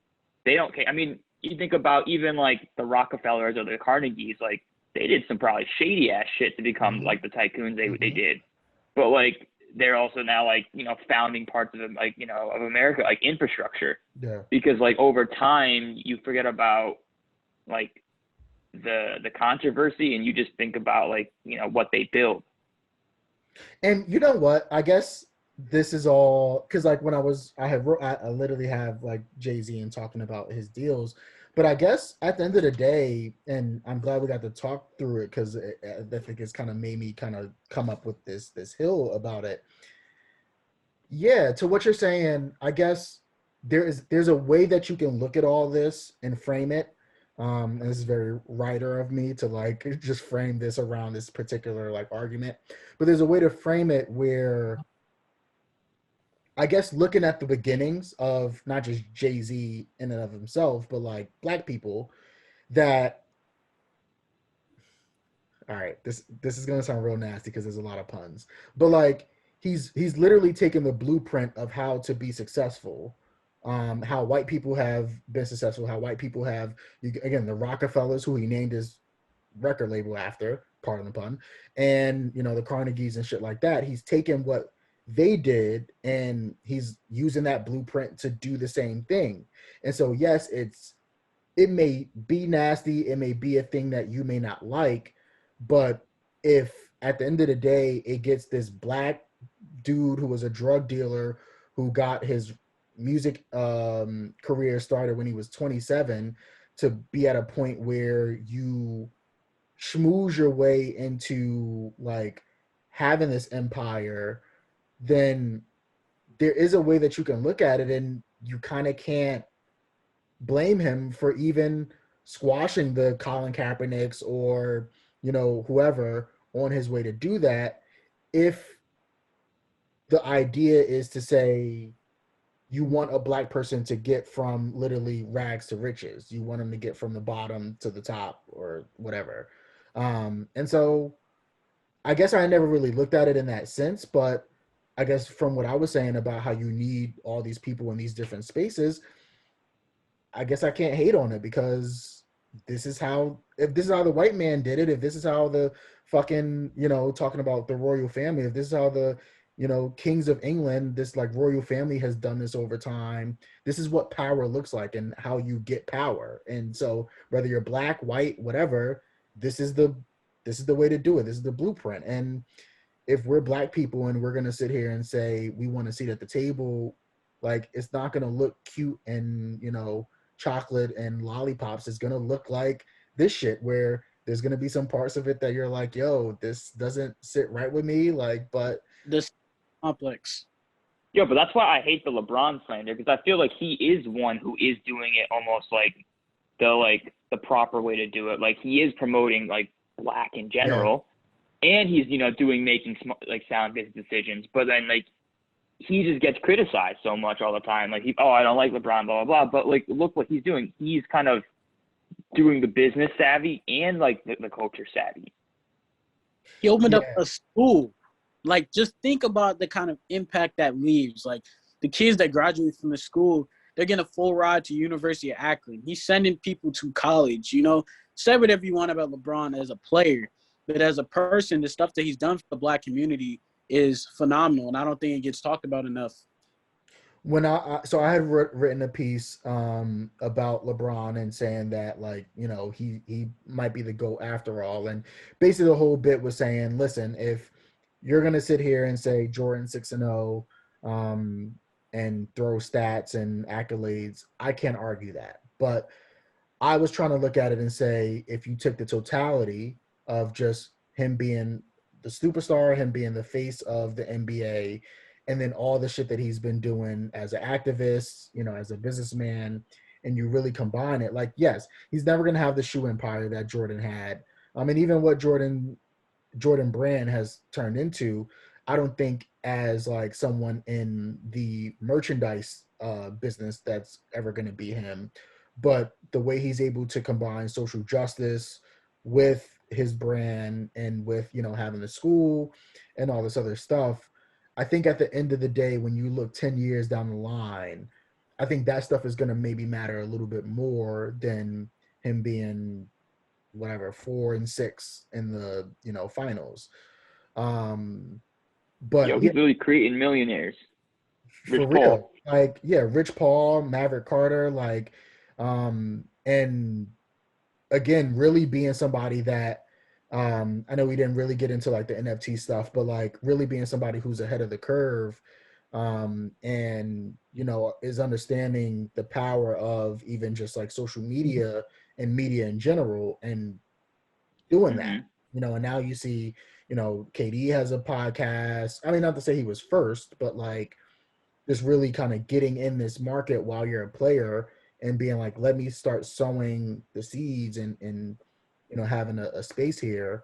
they don't care. I mean, you think about even like the Rockefellers or the Carnegies, like they did some probably shady ass shit to become like the tycoons they did. But like they're also now like, founding parts of like, of America, like infrastructure. Yeah. Because like over time you forget about like the controversy and you just think about like, what they built. And you know what? I guess this is all because like when I literally have like Jay-Z and talking about his deals, but I guess at the end of the day, and I'm glad we got to talk through it because I think it's kind of made me kind of come up with this hill about it. Yeah, to what you're saying, I guess there's a way that you can look at all this and frame it. And this is very writer of me to like just frame this around this particular like argument, but there's a way to frame it where I guess looking at the beginnings of not just Jay-Z in and of himself, but like black people, that all right, this is gonna sound real nasty because there's a lot of puns, but like he's literally taken the blueprint of how to be successful, how white people have been successful, how white people have, again, the Rockefellers, who he named his record label after, pardon the pun, and the Carnegies and shit like that. He's taken what they did and he's using that blueprint to do the same thing. And so yes, it may be nasty, it may be a thing that you may not like, but if at the end of the day it gets this black dude who was a drug dealer who got his music career started when he was 27 to be at a point where you schmooze your way into like having this empire, then there is a way that you can look at it and you kind of can't blame him for even squashing the Colin Kaepernicks or, whoever on his way to do that. If the idea is to say you want a black person to get from literally rags to riches, you want them to get from the bottom to the top or whatever. And so I guess I never really looked at it in that sense, but I guess from what I was saying about how you need all these people in these different spaces, I guess I can't hate on it because this is how, if this is how the white man did it, if this is how the fucking, talking about the royal family, if this is how the, kings of England, this like royal family has done this over time, this is what power looks like and how you get power. And so whether you're black, white, whatever, this is the way to do it. This is the blueprint. And if we're black people and we're gonna sit here and say we want a seat at the table, like it's not gonna look cute and chocolate and lollipops. It's gonna look like this shit where there's gonna be some parts of it that you're like, yo, this doesn't sit right with me. Like, but This complex. Yeah, but that's why I hate the LeBron slander, because I feel like he is one who is doing it almost like the proper way to do it. Like he is promoting like black in general, and he's making like sound business decisions. But then like he just gets criticized so much all the time. Like I don't like LeBron, blah blah blah. But like look what he's doing. He's kind of doing the business savvy and like the culture savvy. He opened up a school. Like, just think about the kind of impact that leaves. Like, the kids that graduate from the school, they're getting a full ride to University of Akron. He's sending people to college, Say whatever you want about LeBron as a player, but as a person, the stuff that he's done for the black community is phenomenal, and I don't think it gets talked about enough. When I had written a piece about LeBron and saying that like he might be the GOAT after all, and basically the whole bit was saying, listen, if you're gonna sit here and say Jordan 6-0 and throw stats and accolades, I can't argue that. But I was trying to look at it and say, if you took the totality of just him being the superstar, him being the face of the NBA, and then all the shit that he's been doing as an activist, as a businessman, and you really combine it, like, yes, he's never gonna have the shoe empire that Jordan had. And even what Jordan brand has turned into, I don't think as like someone in the merchandise business that's ever going to be him. But the way he's able to combine social justice with his brand and with having the school and all this other stuff, I think at the end of the day, when you look 10 years down the line, I think that stuff is going to maybe matter a little bit more than him being whatever 4-6 in the finals. But he's really creating millionaires. Rich Paul. Like, Rich Paul, Maverick Carter, like, and again, really being somebody that I know we didn't really get into like the NFT stuff, but like really being somebody who's ahead of the curve, and is understanding the power of even just like social media and media in general, and doing that, and now you see, KD has a podcast. I mean, not to say he was first, but like just really kind of getting in this market while you're a player and being like, let me start sowing the seeds and having a space here,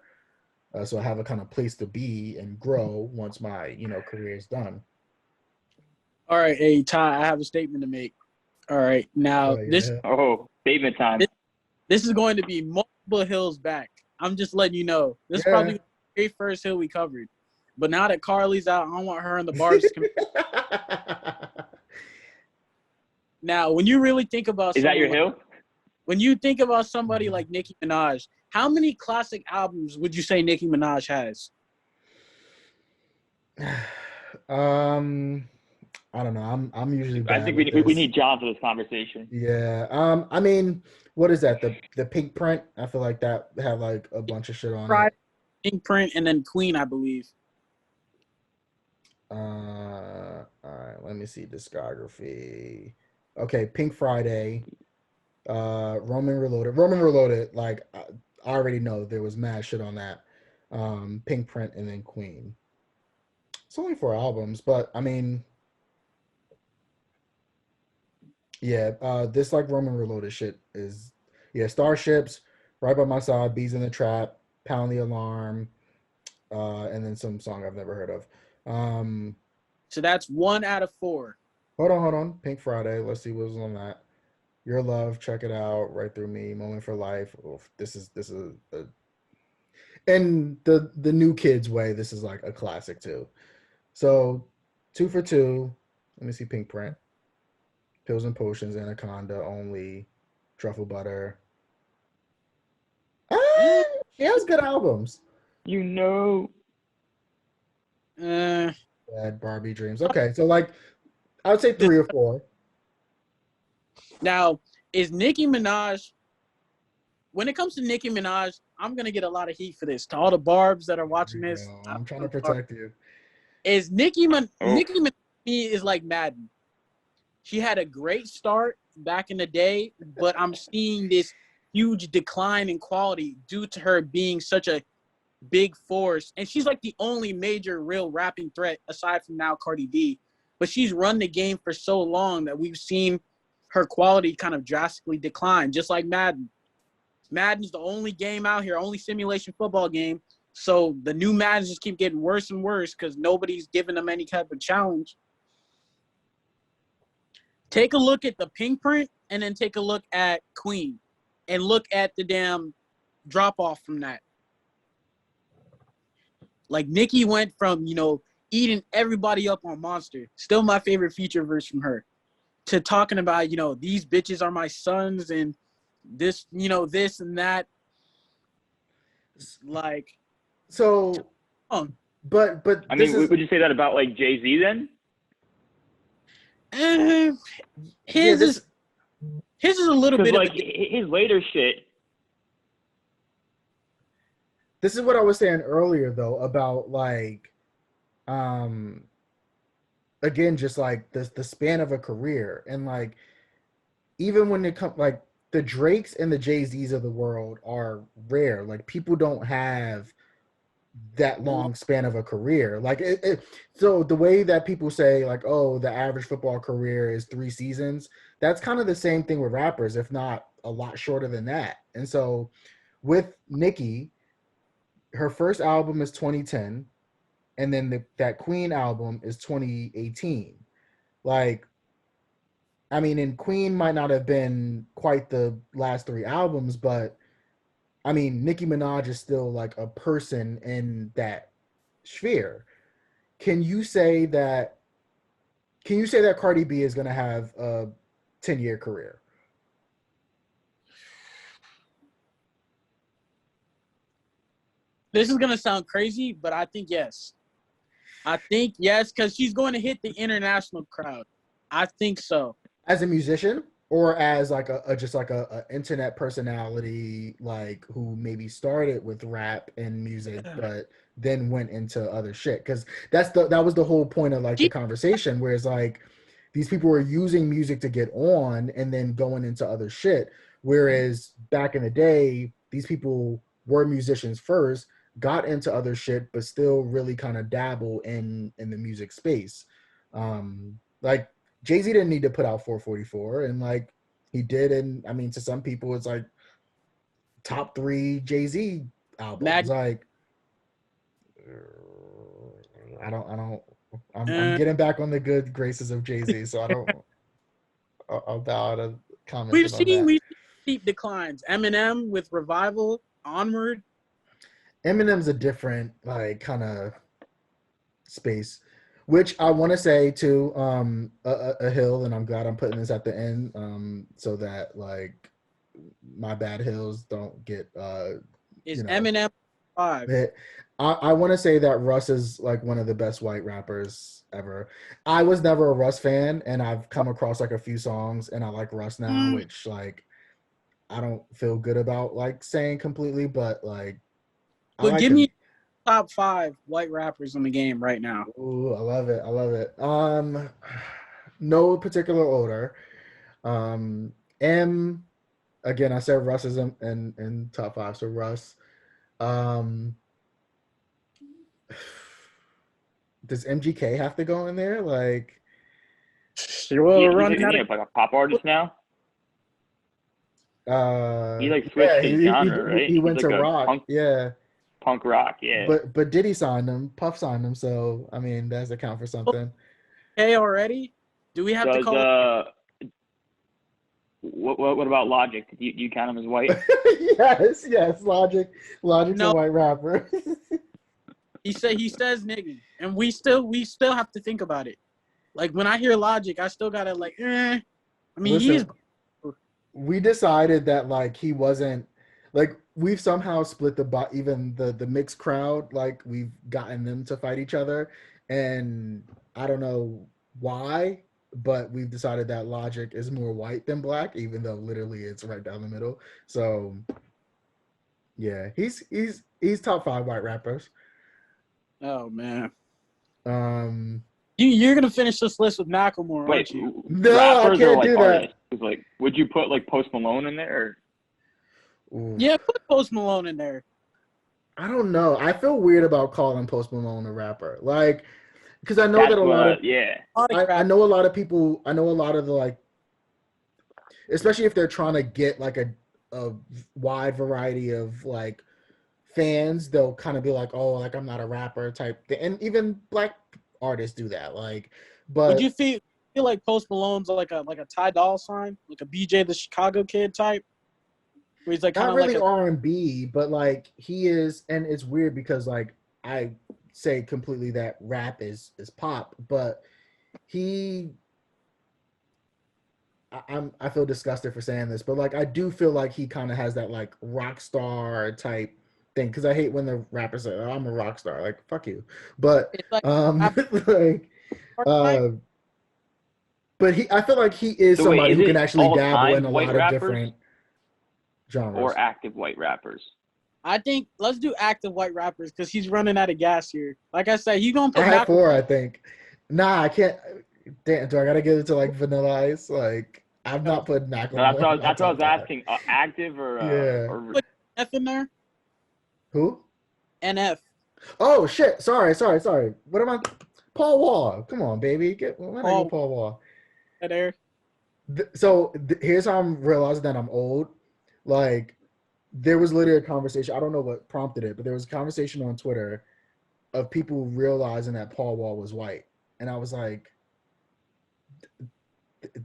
so I have a kind of place to be and grow once my career is done. All right, hey Ty, I have a statement to make. All right, now statement time. This is going to be multiple hills back. I'm just letting you know. This is probably the very first hill we covered. But now that Carly's out, I don't want her and the bars to come. Now, when you really think about is that your hill? When you think about somebody like Nicki Minaj, how many classic albums would you say Nicki Minaj has? I don't know. I'm usually bad. I think we need John for this conversation. Yeah. I mean, what is that? The Pink Print? I feel like that had like a bunch of shit on it. Pink Print and then Queen, I believe. All right. Let me see discography. Okay, Pink Friday. Roman Reloaded. Like I already know there was mad shit on that. Pink Print and then Queen. It's only 4 albums, but I mean. Yeah, this like Roman Reloaded shit is Starships, Right by My Side, Bees in the Trap, Pound the Alarm, and then some song I've never heard of. So that's 1 out of 4. Hold on. Pink Friday. Let's see what's on that. Your Love, Check It Out, Right Through Me, Moment for Life. Oof, this is in the new kids way. This is like a classic too. So 2 for 2. Let me see pink print. Pills and Potions, Anaconda only, Truffle Butter. She has good albums. You know. Bad Barbie Dreams. Okay, so like I would say 3 or 4. Now, is Nicki Minaj, when it comes to Nicki Minaj, I'm going to get a lot of heat for this. To all the Barbs that are watching this. I'm trying to protect you. Is Nicki Minaj is like Madden. She had a great start back in the day, but I'm seeing this huge decline in quality due to her being such a big force. And she's like the only major real rapping threat aside from now Cardi B. But she's run the game for so long that we've seen her quality kind of drastically decline, just like Madden. Madden's the only game out here, only simulation football game. So the new Maddens just keep getting worse and worse because nobody's giving them any type of challenge. Take a look at the pink print and then take a look at Queen and look at the damn drop-off from that. Like, Nicki went from, eating everybody up on Monster, still my favorite feature verse from her, to talking about, these bitches are my sons and this, this and that. Like, so, but I mean, would you say that about like Jay-Z then? His is a little bit like of his later shit. This is what I was saying earlier though about like, again, just like the span of a career, and like even when it comes like the Drakes and the Jay-Z's of the world are rare. Like people don't have that long span of a career. Like so the way that people say like, oh, the average football career is 3 seasons, that's kind of the same thing with rappers, if not a lot shorter than that. And so with Nicki, her first album is 2010, and then that Queen album is 2018. Like, I mean, and Queen might not have been quite the last 3 albums, but I mean, Nicki Minaj is still like a person in that sphere. Can you say that Cardi B is going to have a 10-year career? This is going to sound crazy, but I think yes. I think yes, because she's going to hit the international crowd. I think so. As a musician? Or as like a internet personality, like who maybe started with rap and music, but then went into other shit. Because that was the whole point of like the conversation, where it's like these people were using music to get on and then going into other shit. Whereas back in the day, these people were musicians first, got into other shit, but still really kind of dabble in the music space. Like Jay-Z didn't need to put out 444, and like he did, and I mean, to some people, it's like top 3 Jay-Z albums. Like, I'm getting back on the good graces of Jay-Z, so I'll bow out of comments. We've seen steep declines. Eminem with Revival, Onward. Eminem's a different like kind of space. Which I want to say to a hill, and I'm glad I'm putting this at the end, so that like my bad hills don't get Eminem 5. I want to say that Russ is like one of the best white rappers ever. I was never a Russ fan, and I've come across like a few songs, and I like Russ now, which like I don't feel good about like saying completely, but like. But like give me top 5 white rappers in the game right now. Ooh, I love it. No particular order. M, again, I said Russ is in top 5, so Russ. Does MGK have to go in there? Like, he's like a pop artist now. He like switched his genre, right? He went to rock. Punk rock, yeah. But Diddy signed him, Puff signed him, so I mean that's account for something. Hey, already? Do we have to call? What about Logic? Do you count him as white? yes, Logic's a white rapper. He says nigga, and we still have to think about it. Like when I hear Logic, I still gotta like, I mean, Listen, we decided that like he wasn't like we've somehow split even the mixed crowd, like we've gotten them to fight each other, and I don't know why, but we've decided that Logic is more white than black, even though literally it's right down the middle. So yeah, he's top 5 white rappers. Oh man. Um, You're gonna finish this list with Macklemore, Wait, aren't you? No, rappers I can't or like do artists? that. 'Cause, like, would you put like Post Malone in there? Oof. Yeah, put Post Malone in there. I don't know. I feel weird about calling Post Malone a rapper, like, because I know That's that a lot of yeah. I know a lot of people. I know a lot of the like, especially if they're trying to get like a wide variety of like fans, they'll kind of be like, oh, like I'm not a rapper type thing. And even black artists do that. Like, but Would you feel like Post Malone's like a Tidal sign, like a BJ the Chicago Kid type, where he's like kind not of really like R&B, but like he is, and it's weird because like I say completely that rap is pop, but he I feel disgusted for saying this, but like I do feel like he kind of has that like rock star type thing, because I hate when the rappers say, oh, I'm a rock star, like fuck you. But it's like like uh but I feel like he is So wait, somebody is who can it actually dabble in all-time a white lot of rappers different genres. or active white rappers? I think let's do active white rappers because he's running out of gas here. Like I said, he's gonna I put have Macklemore. 4, I think. Nah, I can't. Damn, do I gotta give it to like Vanilla Ice? Like, I'm not putting No, Macklemore in my that's what I top was 5. asking. Active or Yeah. or Put F in there. Who? NF. Oh shit! Sorry. What am I? Paul Wall. Come on, baby. Get my nigga Paul Paul Wall. there. So here's how I'm realizing that I'm old. Like, there was literally a conversation. I don't know what prompted it, but there was a conversation on Twitter of people realizing that Paul Wall was white, and I was like,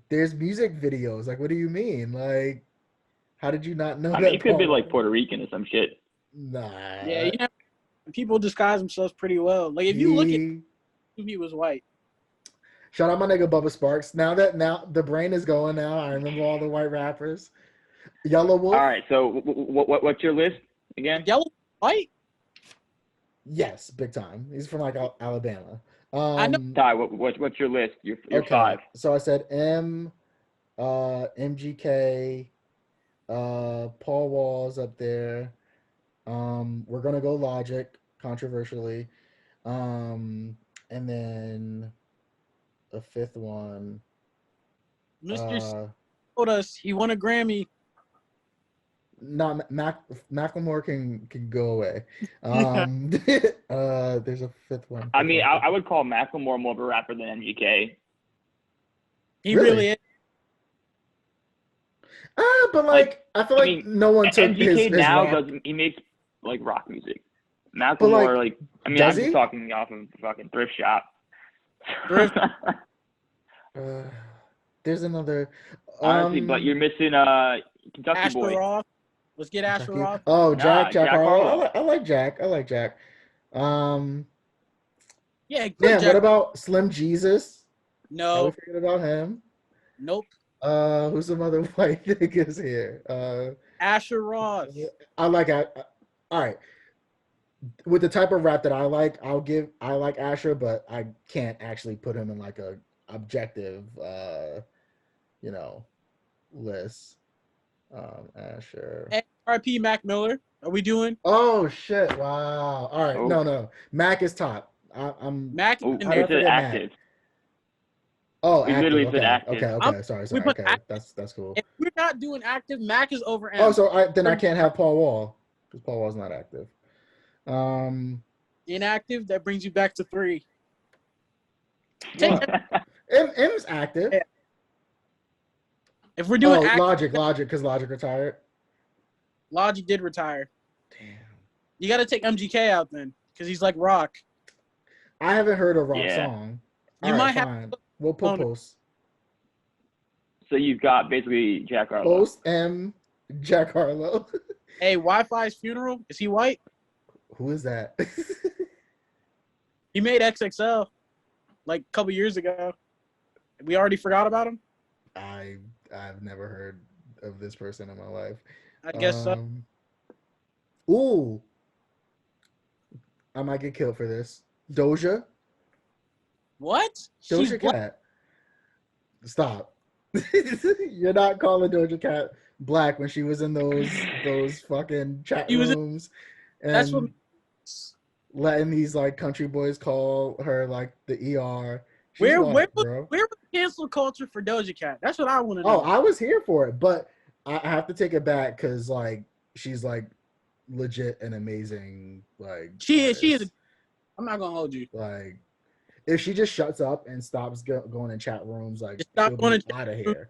"There's music videos. Like, what do you mean? Like, how did you not know I that?" mean, it could be Paul like Wall? Puerto Rican or some shit. Nah. Yeah, you know, people disguise themselves pretty well. Like if you look at him, he was white. Shout out my nigga Bubba Sparks. Now the brain is going now. I remember all the white rappers. Yellow Wolf. All right, so what's your list again? Yellow white. Yes, big time. He's from like Alabama. I know. Ty, what's your list? Your Okay. 5. So I said MGK, Paul Wall's up there. We're gonna go Logic, controversially. And then a 5th one. Mr. told us he won a Grammy. Not Macklemore can go away. There's a 5th one. I mean, I would call Macklemore more of a rapper than MGK. He Really? really is. But like I feel like no one took MGK his now rap. he makes like rock music. Macklemore, like I mean, I'm just talking off of fucking Thrift Shop. Thrift. There's another. Honestly, but you're missing Kentucky Asher Boy. Roth. Let's get Asher Roth. Oh, Jack Harlow. I like Jack. Yeah. Yeah. What about Slim Jesus? No. We forget about him. Nope. Who's some other white niggas here? Asher Roth. I like. All right. With the type of rap that I like, I like Asher, but I can't actually put him in like a objective, list. Asher. R.I.P. Mac Miller. Are we doing? Oh shit! Wow. All right. Oh. No. Mac is top. I'm. Mac. It said active. Oh, We active. literally Okay. said active. Okay. Sorry. Okay. Active. That's cool. If we're not doing active, Mac is over M. Oh, so then I can't have Paul Wall because Paul Wall's not active. Inactive. That brings you back to 3. M's active. Yeah. If we're doing Logic, because Logic retired. Logic did retire. Damn. You got to take MGK out then, because he's like rock. I haven't heard a rock song. You might have. We'll put Post. So you've got basically Jack Harlow. Post M, Jack Harlow. Hey, Wi-Fi's funeral. Is he white? Who is that? He made XXL like a couple years ago. We already forgot about him? I've never heard of this person in my life. I guess so. Ooh, I might get killed for this. Doja What? She's black. Cat. Stop. You're not calling Doja Cat black when she was in those fucking chat She was in- rooms That's what. and letting these like country boys call her like the ER. She's Where white, bro. was cancel culture for Doja Cat? That's what I want to Oh, know. I was here for it, but I have to take it back because like she's like legit and amazing. Like She is. artist. I'm not gonna hold you. Like if she just shuts up and stops going in chat rooms, like Just stop she'll going be in out of here.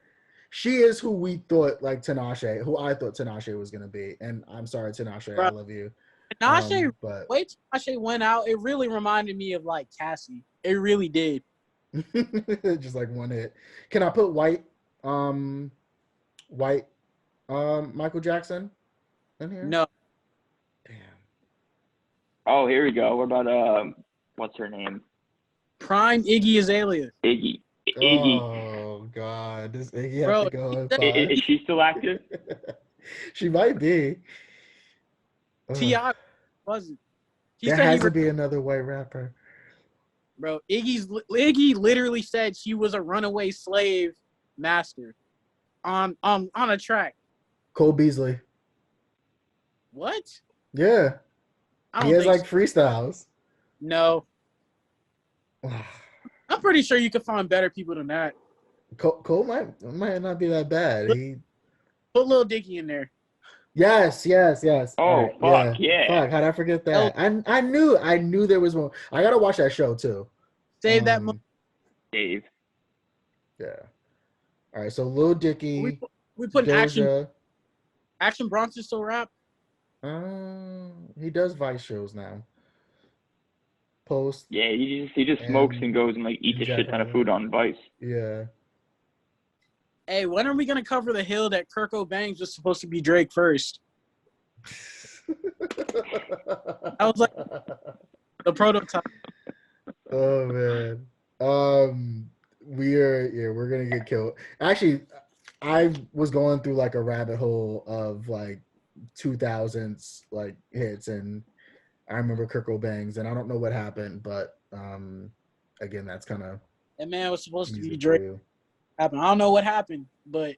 She is who we thought like Tinashe, who I thought Tinashe was gonna be. And I'm sorry, Tinashe, Bro. I love you. Tinashe, But wait, Tinashe went out. It really reminded me of like Cassie. It really did. just like one hit. Can I put white Michael Jackson in here? No, Damn. Oh, here we go. What about what's her name? prime Iggy Azalea. Iggy. Oh God, does Iggy have Bro, to go in is- five? Is she still active? She might be. Ugh. T.I. wasn't. He There said has to be another white rapper. bro. Iggy literally said she was a runaway slave master on a track. Cole Beasley. What? Yeah, I he don't has think like freestyles. No, I'm pretty sure you could find better people than that. Cole might not be that bad. He Put Lil Dicky in there. yes. Oh, All right, fuck, yeah. Fuck, how'd I forget that? I knew there was more. I gotta watch that show too. Save that money. Dave. Yeah. All right, so Lil Dicky, We put Doja. Action Bronson still rap. He does Vice shows now. Post. Yeah, he just smokes And- and goes and like eats a shit ton of food on Vice. Yeah. Hey, when are we gonna cover the hill that Kurt Cobain was supposed to be Drake first? I was like the prototype. Oh man. We're gonna get killed. Actually, I was going through like a rabbit hole of like 2000s like hits, and I remember Kurt Cobain's, and I don't know what happened, but again, that's kind of That man was supposed to be music Drake. for you. Happened. I don't know what happened, but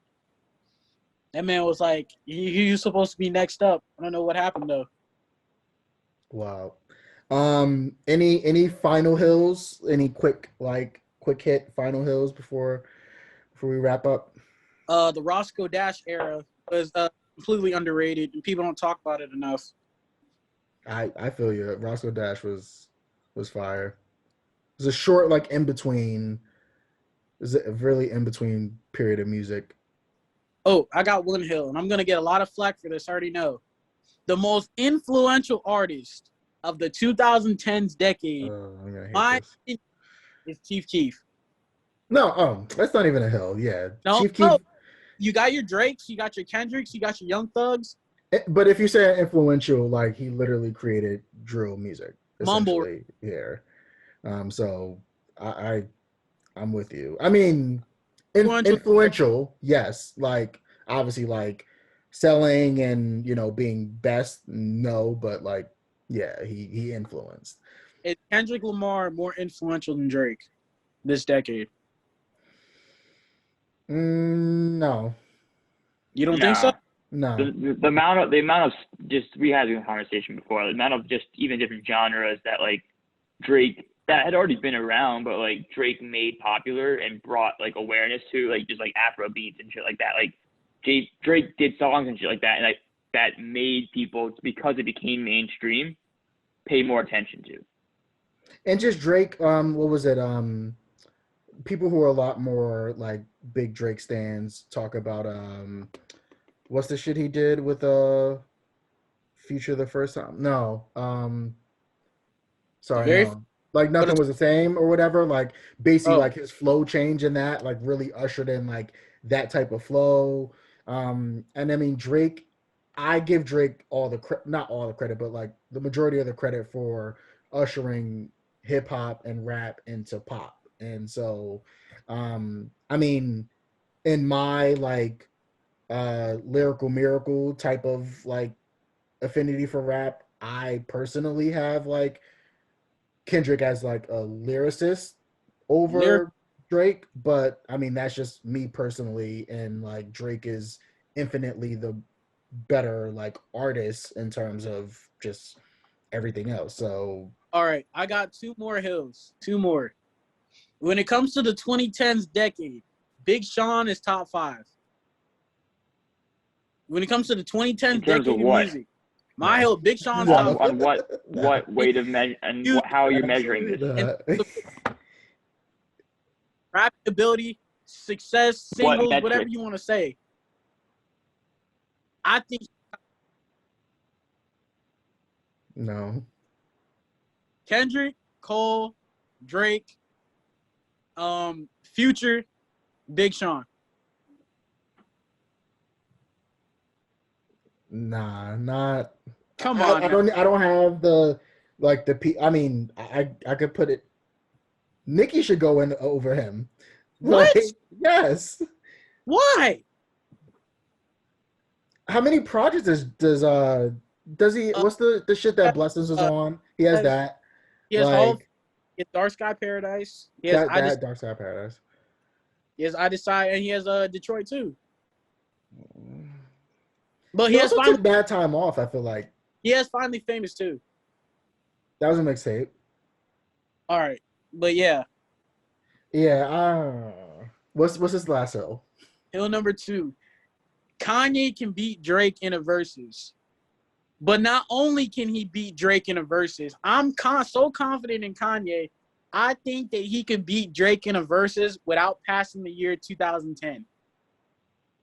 that man was like he was supposed to be next up. I don't know what happened though. Wow. Any final hills? Any quick hit final hills before we wrap up? The Roscoe Dash era was completely underrated, and people don't talk about it enough. I feel you. Roscoe Dash was fire. It was a short like in between. It was a really in between period of music. Oh, I got one hill, and I'm gonna get a lot of flack for this. I already know. The most influential artist of the 2010s decade, I'm gonna hate my this. opinion, is Chief Keef. No, that's not even a hill. Yeah, No, Chief Keef. no. You got your Drakes, you got your Kendricks, you got your Young Thugs. But if you say influential, like he literally created drill music, Mumble. essentially here. So I'm with you. I mean, influential, yes. Like obviously, like selling and being best, no. But like, yeah, he influenced. Is Kendrick Lamar more influential than Drake this decade? No. You don't think so? No. The amount of just, we had a conversation before, the amount of just even different genres that like Drake that had already been around, but like Drake made popular and brought like awareness to, like just like Afro beats and shit like that. Like Drake did songs and shit like that, and like that made people, because it became mainstream, pay more attention to. And just Drake, what was it? People who are a lot more like big Drake stans talk about what's the shit he did with Future the first time? No. Sorry, no. Like Nothing Was the Same or whatever. Like basically like his flow change in that like really ushered in like that type of flow. And I mean Drake, I give Drake not all the credit, but like the majority of the credit for ushering hip hop and rap into pop. And so I mean, in my like lyrical miracle type of like affinity for rap, I personally have like Kendrick as like a lyricist Lyric. over Drake, but I mean that's just me personally, and like Drake is infinitely the better like artist in terms of just everything else. So All right, I got two more hills. Two more. When it comes to the 2010s decade, Big Sean is top 5. When it comes to the 2010s In terms of decade of what? music, my hill, Big Sean's No. top 5. On what weight of measure and You- how are you measuring this? And Nah. rap ability, success, What singles, whatever metric? you want to say. I think No. Kendrick, Cole, Drake, Future, Big Sean. Nah, not. Come on, I now. don't have the like the P. I mean, I could put it. Nicki should go in over him. What? Like, yes. Why? How many projects does he? What's the shit that Blessings was on? He has that. He has all. Like He has Dark Sky Paradise. He has that Dark Side Paradise. He has I Decide, and he has Detroit too. But He also took bad time off. I feel like he has Finally Famous too. that was a mixtape. All right, but yeah, Yeah. What's his last hill? hill number 2. Kanye can beat Drake in a versus. But not only can he beat Drake in a versus, I'm so confident in Kanye. I think that he can beat Drake in a versus without passing the year 2010.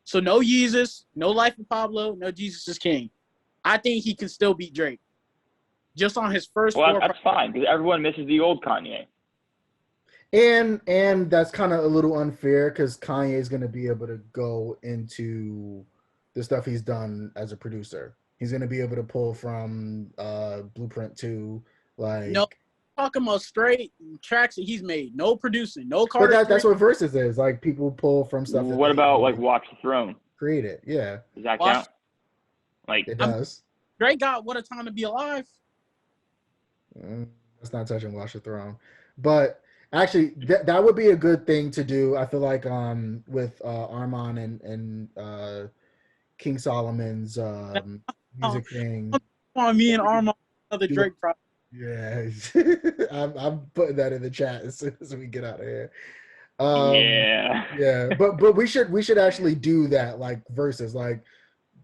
So no Yeezus, no Life of Pablo, no Jesus is King. I think he can still beat Drake. Just on his first Well, 4. that's fine because everyone misses the old Kanye. And that's kind of a little unfair because Kanye is going to be able to go into the stuff he's done as a producer. He's going to be able to pull from Blueprint 2, like. No, talking about straight tracks that he's made. No producing, no But Carter. that's what verses is. Like people pull from stuff. That What they about like Watch the Throne? created? Yeah, Does that Watch- count? Like it does. Drake got What a Time to Be Alive. Let's not touch and Watch the Throne. But actually, that would be a good thing to do. I feel like with Armand and King Solomon's music thing. On me and Armand, another Drake project. Yeah, I'm putting that in the chat as soon as we get out of here. yeah. Yeah, but we should actually do that, like versus, like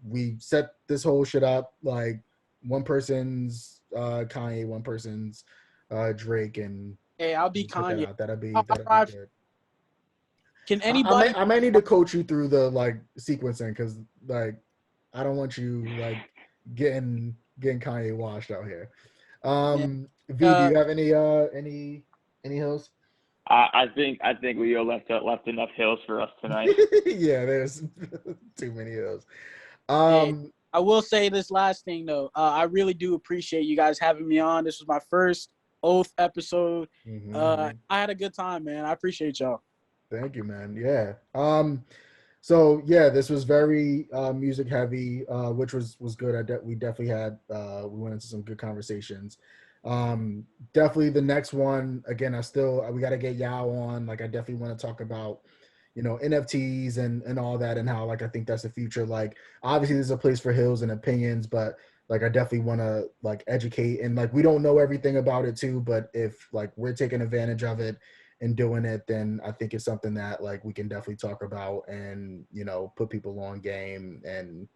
we set this whole shit up, like one person's Kanye, one person's Drake, and Hey, I'll be put that Kanye. out. That'd be I'll drive- good. Can anybody? I might need to coach you through the like sequencing because like I don't want you like getting Kanye washed out here. V, do you have any hills? I think we left enough hills for us tonight. Yeah, there's too many hills. I will say this last thing though. I really do appreciate you guys having me on. This was my first Oath episode. I had a good time, man. I appreciate y'all. Thank you, man. Yeah. So yeah, this was very music heavy, which was good. We definitely had we went into some good conversations. Definitely the next one again. We got to get Yao on. Like I definitely want to talk about NFTs and all that and how like I think that's the future. Like obviously there's a place for hills and opinions, but like I definitely want to like educate and like we don't know everything about it too. But if like we're taking advantage of it and doing it, then I think it's something that like we can definitely talk about and put people on game and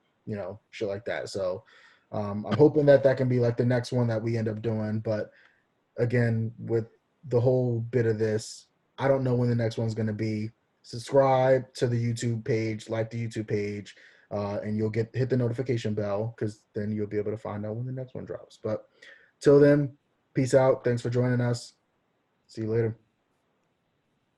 shit like that. So I'm hoping that can be like the next one that we end up doing. But again, with the whole bit of this, I don't know when the next one's going to be. Subscribe to the YouTube page, like the YouTube page, and you'll hit the notification bell because then you'll be able to find out when the next one drops. But till then, peace out. Thanks for joining us. See you later.